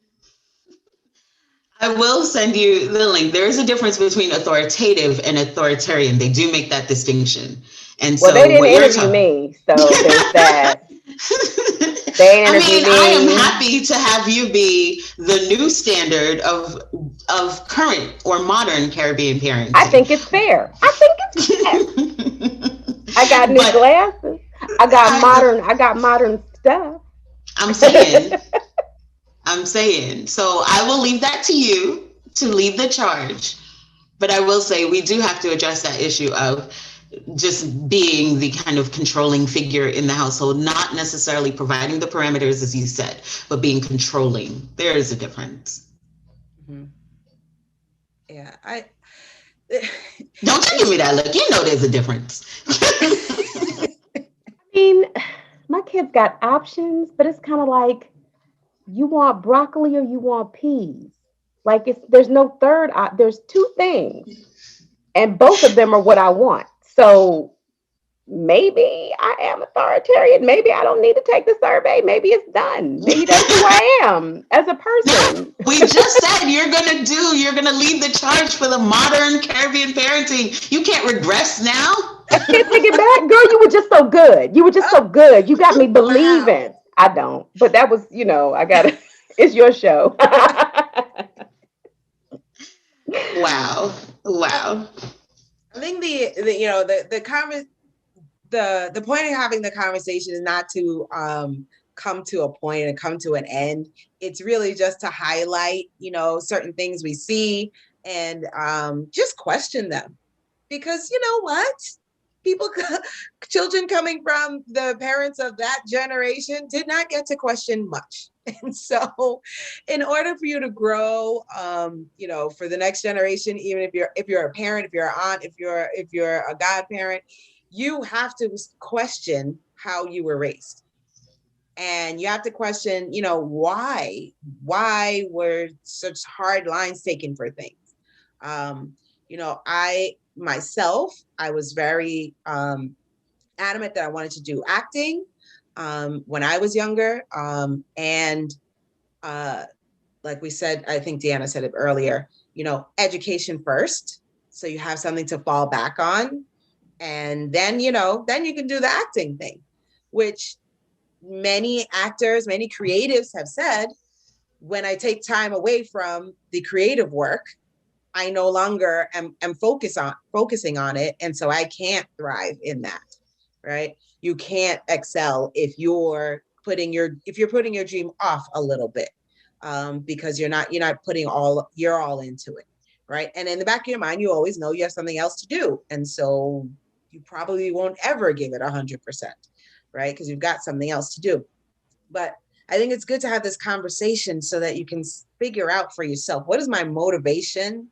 I will send you the link. There is a difference between authoritative and authoritarian. They do make that distinction. And Well, they so didn't what you're interview talking me, so there's that. They I interviewed mean, I am me. happy to have you be the new standard of current or modern Caribbean parenting. I think it's fair. I think it's fair. I got new But glasses. I got modern stuff. I'm saying. So I will leave that to you to lead the charge. But I will say we do have to address that issue of just being the kind of controlling figure in the household, not necessarily providing the parameters, as you said, but being controlling. There is a difference. Mm-hmm. Yeah, Don't you give me that look. You know there's a difference. I mean, my kids got options, but it's kind of like you want broccoli or you want peas. Like there's no third. There's two things, and both of them are what I want. So maybe I am authoritarian. Maybe I don't need to take the survey. Maybe it's done. Maybe that's who I am as a person. We just said you're gonna lead the charge for the modern Caribbean parenting. You can't regress now. I can't take it back. Girl, you were just so good. You were just so good. You got me believing. Wow. I don't. But that was, I gotta, it's your show. Wow. I think the point of having the conversation is not to come to a point and come to an end. It's really just to highlight, certain things we see, and just question them. Because you know what? Children coming from the parents of that generation did not get to question much. And so in order for you to grow, for the next generation, even if you're a parent, if you're an aunt, if you're a godparent, you have to question how you were raised. And you have to question, why were such hard lines taken for things? I myself, I was very adamant that I wanted to do acting when I was younger. And like we said, I think Deanna said it earlier, education first. So you have something to fall back on. And then, then you can do the acting thing, which many actors, many creatives have said, when I take time away from the creative work, I no longer am focusing on it. And so I can't thrive in that, right? You can't excel if you're putting your dream off a little bit, because you're not putting your all into it, right? And in the back of your mind, you always know you have something else to do. And so you probably won't ever give it 100%, right? Because you've got something else to do. But I think it's good to have this conversation so that you can figure out for yourself, what is my motivation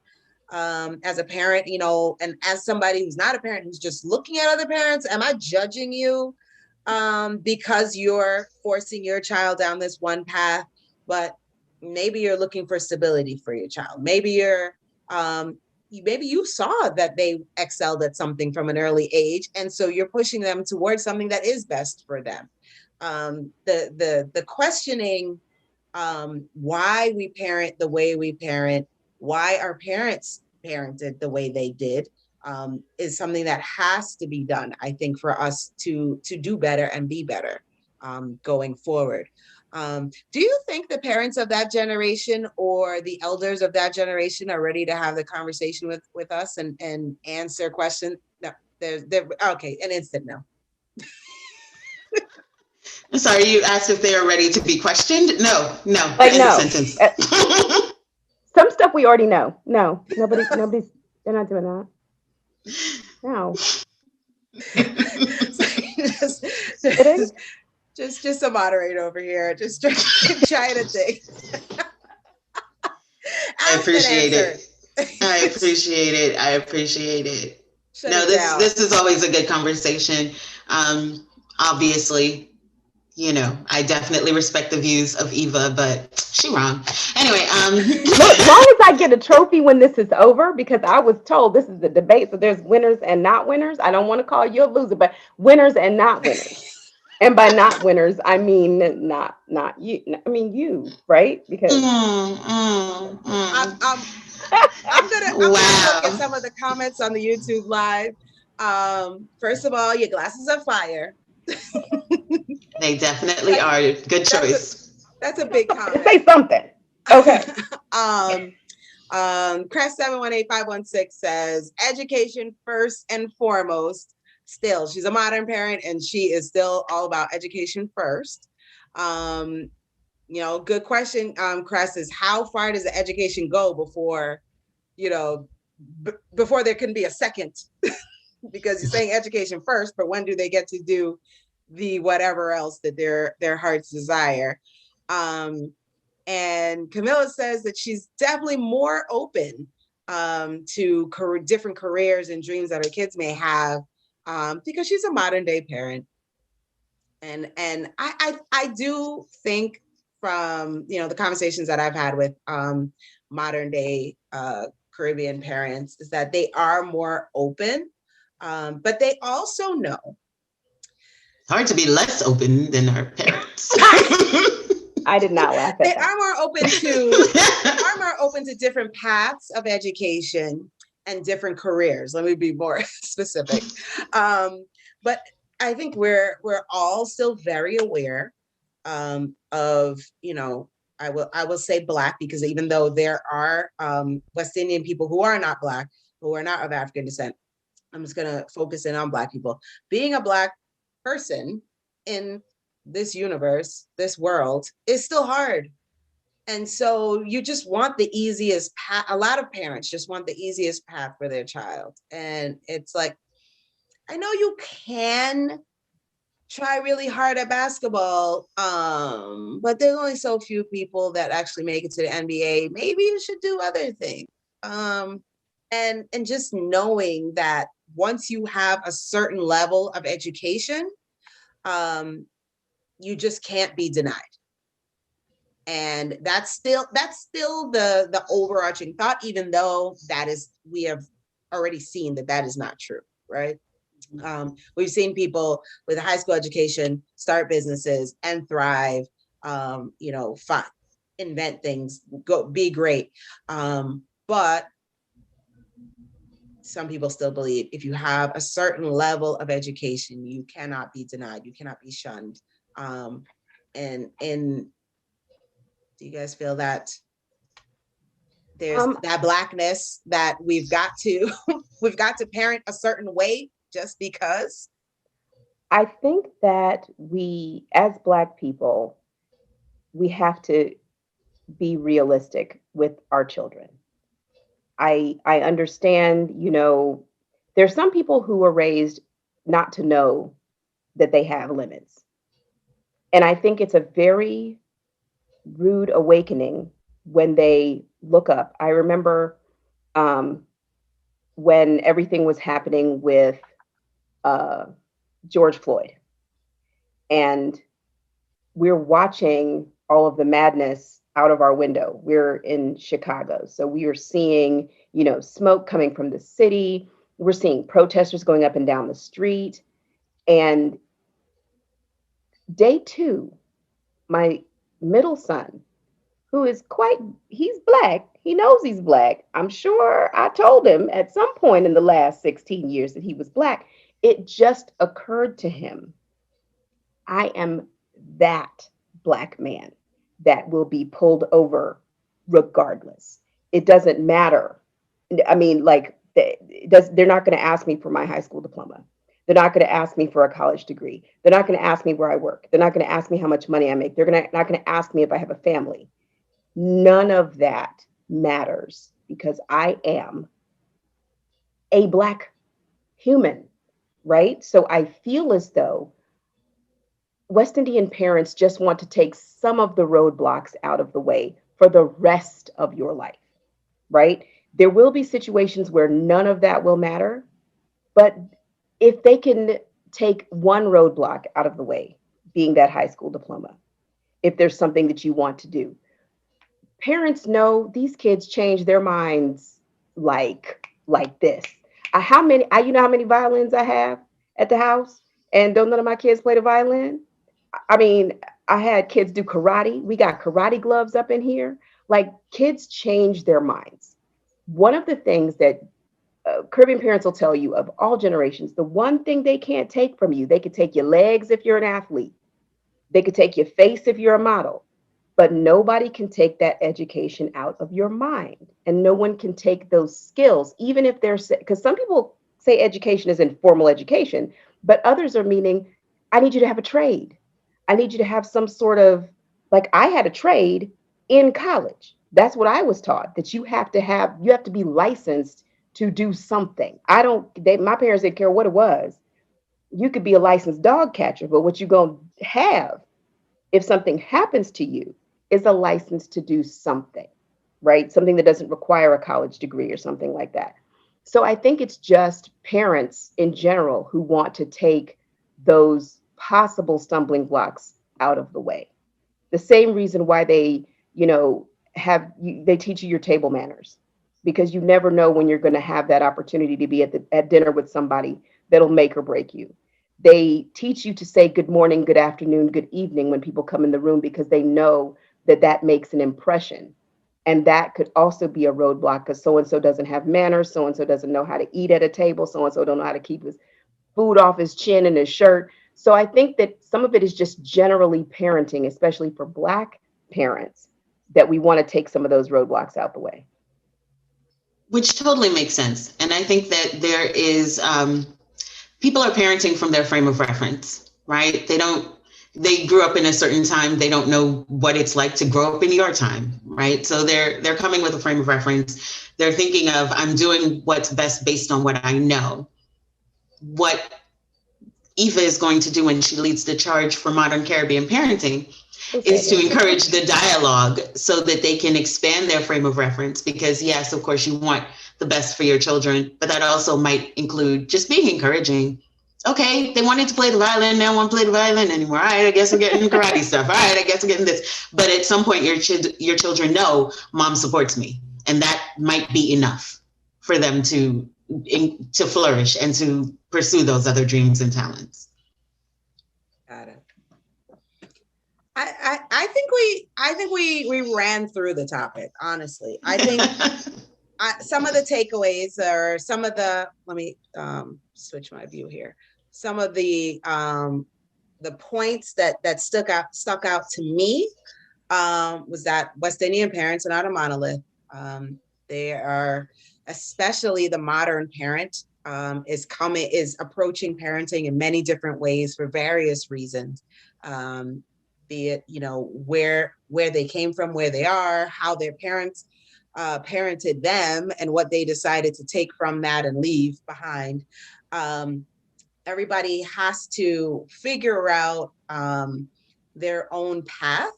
as a parent, and as somebody who's not a parent, who's just looking at other parents. Am I judging you because you're forcing your child down this one path? But maybe you're looking for stability for your child. Maybe maybe you saw that they excelled at something from an early age, and so you're pushing them towards something that is best for them. The questioning why we parent the way we parent, why our parents parented the way they did, is something that has to be done, I think, for us to do better and be better going forward. Do you think the parents of that generation or the elders of that generation are ready to have the conversation with us and answer questions? No, okay, an instant no. I'm sorry, you asked if they are ready to be questioned? No. Like, end no. of sentence. Some stuff we already know. No, nobody's, they're not doing that. No. just a moderator over here, just trying to think. I appreciate it. I appreciate it. No, this is always a good conversation. Obviously, I definitely respect the views of Eva, but she wrong. Anyway, look, as long as I get a trophy when this is over, because I was told this is the debate, so there's winners and not winners. I don't want to call you a loser, but winners and not winners. And by not winners, I mean not you. I mean you, right? Because I'm gonna look at some of the comments on the YouTube live. First of all, your glasses are fire. They definitely are. Good choice. That's a big comment. Say something. Okay. Crest 718516 says education first and foremost. Still, she's a modern parent and she is still all about education first. Good question, Crest, is how far does the education go before, before there can be a second? Because you're saying education first, but when do they get to do the whatever else that their hearts desire? And Camilla says that she's definitely more open to different careers and dreams that her kids may have, because she's a modern day parent. And I do think from the conversations that I've had with modern day Caribbean parents is that they are more open, but they also know it's hard to be less open than her parents. I did not laugh at they that. are more open to different paths of education and different careers. Let me be more specific. But I think we're all still very aware of, I will say Black, because even though there are West Indian people who are not Black, who are not of African descent, I'm just going to focus in on Black people. Being a Black person in this universe, this world, is still hard. And so you just want the easiest path. A lot of parents just want the easiest path for their child. And it's like, I know you can try really hard at basketball, but there's only so few people that actually make it to the NBA. Maybe you should do other things. And just knowing that once you have a certain level of education, you just can't be denied. And that's still the overarching thought, even though we have already seen that is not true, right? We've seen people with a high school education start businesses and thrive, invent things, be great. But some people still believe if you have a certain level of education, you cannot be denied, you cannot be shunned. And do you guys feel that there's that Blackness that we've got to parent a certain way just because? I think that we, as Black people, we have to be realistic with our children. I understand, there's some people who are raised not to know that they have limits. And I think it's a very rude awakening when they look up. I remember when everything was happening with George Floyd, and we're watching all of the madness out of our window. We're in Chicago, so we are seeing, smoke coming from the city. We're seeing protesters going up and down the street. And day 2, my middle son, who is he's Black. He knows he's Black. I'm sure I told him at some point in the last 16 years that he was Black. It just occurred to him, I am that Black man that will be pulled over regardless. It doesn't matter. I mean, they're not going to ask me for my high school diploma. They're not going to ask me for a college degree. They're not going to ask me where I work. They're not going to ask me how much money I make. They're not going to ask me if I have a family. None of that matters because I am a Black human, right? So I feel as though West Indian parents just want to take some of the roadblocks out of the way for the rest of your life, right? There will be situations where none of that will matter, but if they can take one roadblock out of the way, being that high school diploma, if there's something that you want to do, parents know these kids change their minds like this. You know how many violins I have at the house, and don't none of my kids play the violin? I mean, I had kids do karate. We got karate gloves up in here. Like, kids change their minds. One of the things that Caribbean parents will tell you of all generations, the one thing they can't take from you, they could take your legs if you're an athlete. They could take your face if you're a model. But nobody can take that education out of your mind. And no one can take those skills, even if because some people say education is informal education, but others are meaning, I need you to have a trade. I need you to have some sort of, like, I had a trade in college. That's what I was taught, that you have to be licensed to do something. My parents didn't care what it was. You could be a licensed dog catcher, but what you're going to have if something happens to you is a license to do something, right? Something that doesn't require a college degree or something like that. So I think it's just parents in general who want to take those possible stumbling blocks out of the way. The same reason why they, they teach you your table manners, because you never know when you're going to have that opportunity to be at dinner with somebody that'll make or break you. They teach you to say good morning, good afternoon, good evening when people come in the room, because they know that makes an impression. And that could also be a roadblock, because so-and-so doesn't have manners, so-and-so doesn't know how to eat at a table, so-and-so don't know how to keep his food off his chin and his shirt. So I think that some of it is just generally parenting, especially for Black parents, that we want to take some of those roadblocks out the way. Which totally makes sense. And I think that there is, people are parenting from their frame of reference, right? they grew up in a certain time. They don't know what it's like to grow up in your time, right? So they're coming with a frame of reference. They're thinking of, I'm doing what's best based on what I know. What Eva is going to do when she leads the charge for modern Caribbean parenting is to encourage the dialogue so that they can expand their frame of reference. Because yes, of course, you want the best for your children, but that also might include just being encouraging. Okay, they wanted to play the violin, they don't want to play the violin anymore. All right, I guess I'm getting karate stuff. All right, I guess I'm getting this. But at some point, your children know mom supports me, and that might be enough for them to flourish and to pursue those other dreams and talents. Got it. I think we ran through the topic, honestly. I think some of the takeaways or some of the, let me switch my view here. Some of the points that stuck out to me was that West Indian parents are not a monolith. They are, especially the modern parent, is approaching parenting in many different ways for various reasons. Be it, where they came from, where they are, how their parents parented them, and what they decided to take from that and leave behind. Everybody has to figure out their own path.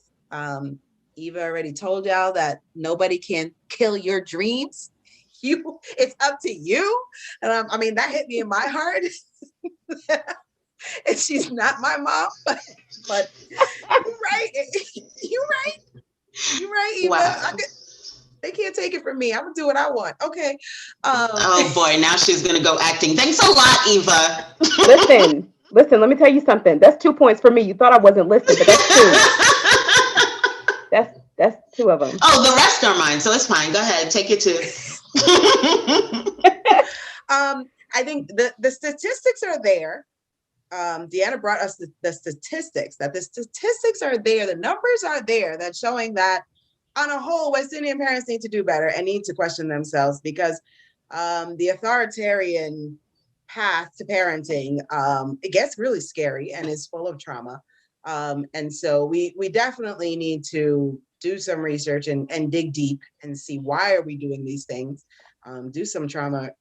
Eva already told y'all that nobody can kill your dreams. It's up to you. And I mean, that hit me in my heart. And she's not my mom, but you're right. You're right, Eva. Wow. They can't take it from me. I'm gonna do what I want. Okay. Oh boy, now she's gonna go acting. Thanks a lot, Eva. Listen. Let me tell you something. That's 2 points for me. You thought I wasn't listening, but that's 2. That's 2 of them. Oh, the rest are mine, so it's fine. Go ahead, take it 2. I think the statistics are there. Deanna brought us the statistics, that the statistics are there, the numbers are there, that's showing that on a whole, West Indian parents need to do better and need to question themselves, because the authoritarian path to parenting, it gets really scary and is full of trauma. And so we definitely need to do some research and dig deep and see, why are we doing these things? Do some trauma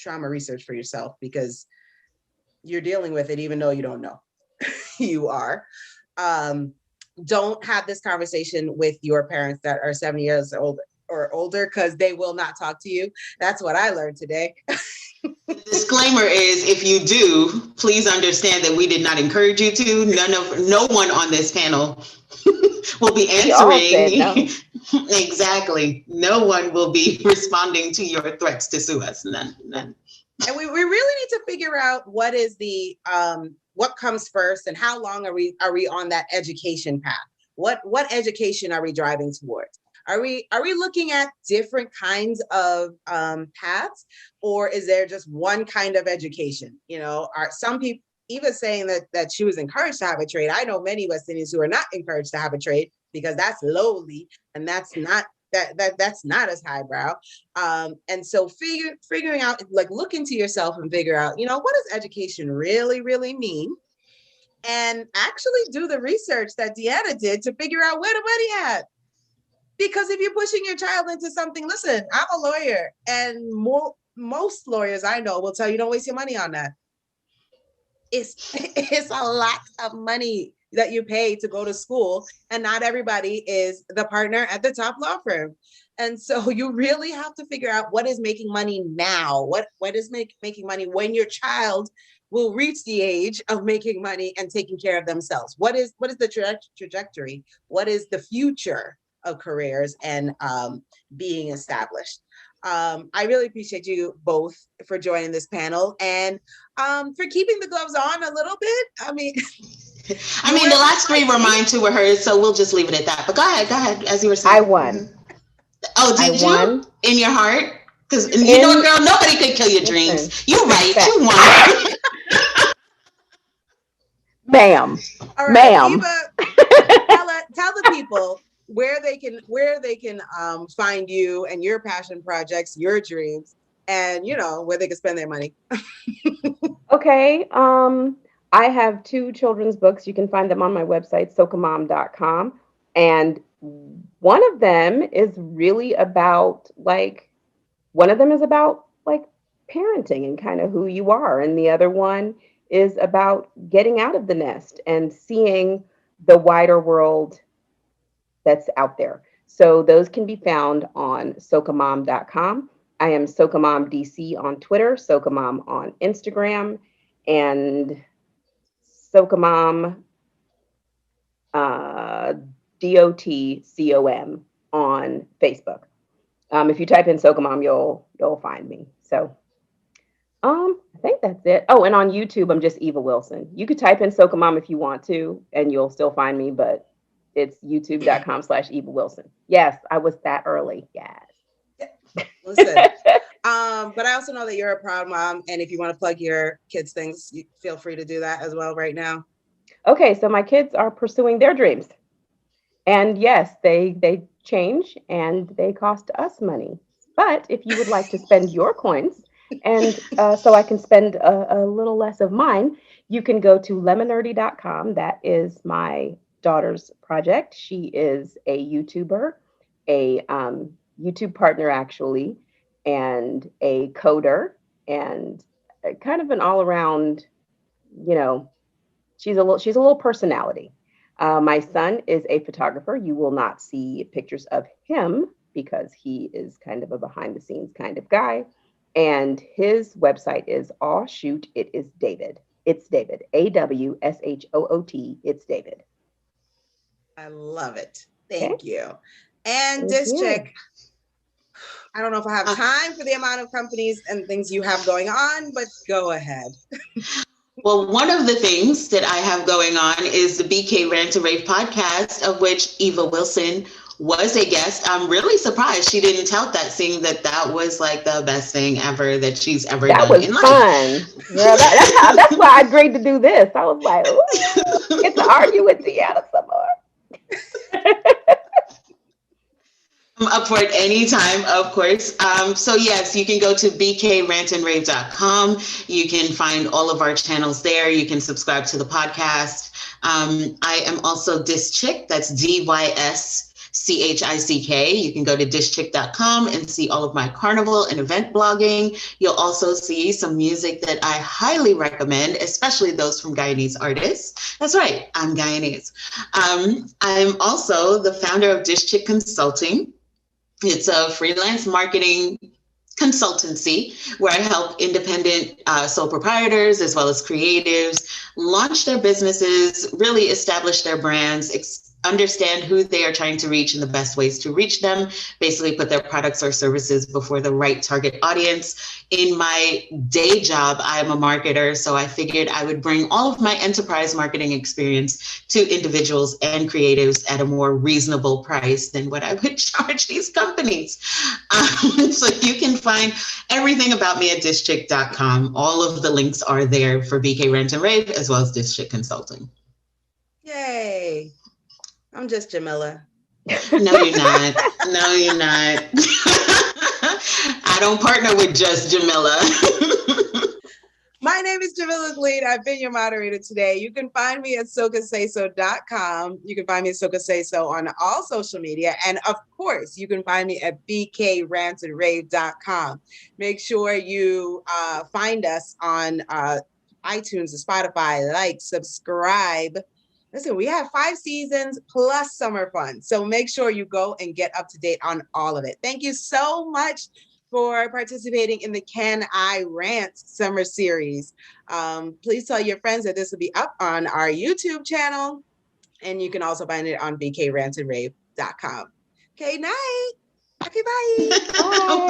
research for yourself, because you're dealing with it even though you don't know. You are. Don't have this conversation with your parents that are 7 years old or older, because they will not talk to you. That's what I learned today. The disclaimer is, if you do, please understand that we did not encourage you to. No one on this panel will be answering. No. Exactly. No one will be responding to your threats to sue us. None. And we really need to figure out what is the what comes first, and how long are we on that education path? What education are we driving towards? Are we looking at different kinds of paths, or is there just one kind of education? Are some people, Eva saying that she was encouraged to have a trade? I know many West Indians who are not encouraged to have a trade, because that's lowly and that's not as highbrow. And so figuring out, like, look into yourself and figure out, what does education really, really mean? And actually do the research that Deanna did to figure out where the money at. Because if you're pushing your child into something, listen, I'm a lawyer, and most lawyers I know will tell you, don't waste your money on that. It's a lot of money that you pay to go to school, and not everybody is the partner at the top law firm. And so you really have to figure out what is making money now. What is making money when your child will reach the age of making money and taking care of themselves? What is the trajectory? What is the future of careers and being established? I really appreciate you both for joining this panel, and for keeping the gloves on a little bit. I mean, the last 3 were mine, 2 were hers, so we'll just leave it at that. But go ahead, as you were saying. I won. Oh, did you? Won. In your heart? Because girl, nobody could kill your dreams. You're right. You won. Ma'am. All right, ma'am. Eva, tell the people where they can find you and your passion projects, your dreams, and where they can spend their money. Okay. I have two children's books. You can find them on my website, socamom.com. And one of them is really about one of them is about parenting and kind of who you are. And the other one is about getting out of the nest and seeing the wider world that's out there. So those can be found on socamom.com. I am SocaMomDC on Twitter, Socamom on Instagram, and Socamom DOTCOM on Facebook. If you type in Socamom, you'll find me. So I think that's it. Oh, and on YouTube, I'm just Eva Wilson. You could type in Socamom if you want to, and you'll still find me, but it's youtube.com/Eva Wilson. Yes, I was that early. Yes. Listen, but I also know that you're a proud mom, and if you want to plug your kids' things, you feel free to do that as well right now. Okay, so my kids are pursuing their dreams, and yes, they change and they cost us money. But if you would like to spend your coins, and so I can spend a little less of mine, you can go to lemonnerdy.com. That is my daughter's project. She is a YouTuber, a YouTube partner actually, and a coder, and kind of an all-around, you know, she's a little personality. My son is a photographer. You will not see pictures of him because he is kind of a behind the scenes kind of guy. And his website is Aw Shoot, It Is David. It's David, AWSHOOT. It's David. I love it. Thank you. And Thank this you. chick, I don't know if I have time for the amount of companies and things you have going on, but go ahead. Well, one of the things that I have going on is the BK Rant Rave podcast, of which Eva Wilson was a guest. I'm really surprised she didn't tout that, seeing that that was like the best thing ever that she's ever done in life. That was fun. Girl, that's why I agreed to do this. I was like, ooh, get to argue with Deanna some more. I'm up for it anytime, of course. So yes, you can go to bkrantandrave.com. You can find all of our channels there. You can subscribe to the podcast. I am also Dischick. That's DYSCHICK. You can go to dishchick.com and see all of my carnival and event blogging. You'll also see some music that I highly recommend, especially those from Guyanese artists. That's right, I'm Guyanese. I'm also the founder of Dishchick Consulting. It's a freelance marketing consultancy where I help independent sole proprietors as well as creatives launch their businesses, really establish their brands, understand who they are trying to reach and the best ways to reach them, basically put their products or services before the right target audience. In my day job, I am a marketer, so I figured I would bring all of my enterprise marketing experience to individuals and creatives at a more reasonable price than what I would charge these companies. So you can find everything about me at dishchick.com. All of the links are there for BK Rant and Rave as well as Dishchick Consulting. Yay. I'm just Jamila. No, you're not. No, you're not. I don't partner with just Jamila. My name is Jamila Gleed. I've been your moderator today. You can find me at socasayso.com. You can find me at socasayso on all social media. And of course, you can find me at bkrantandrave.com. Make sure you find us on iTunes and Spotify. Like, subscribe. Listen, we have 5 seasons plus summer fun. So make sure you go and get up to date on all of it. Thank you so much for participating in the Can I Rant Summer Series. Please tell your friends that this will be up on our YouTube channel. And you can also find it on bkrantandrave.com. Okay, night. Okay, bye. Bye.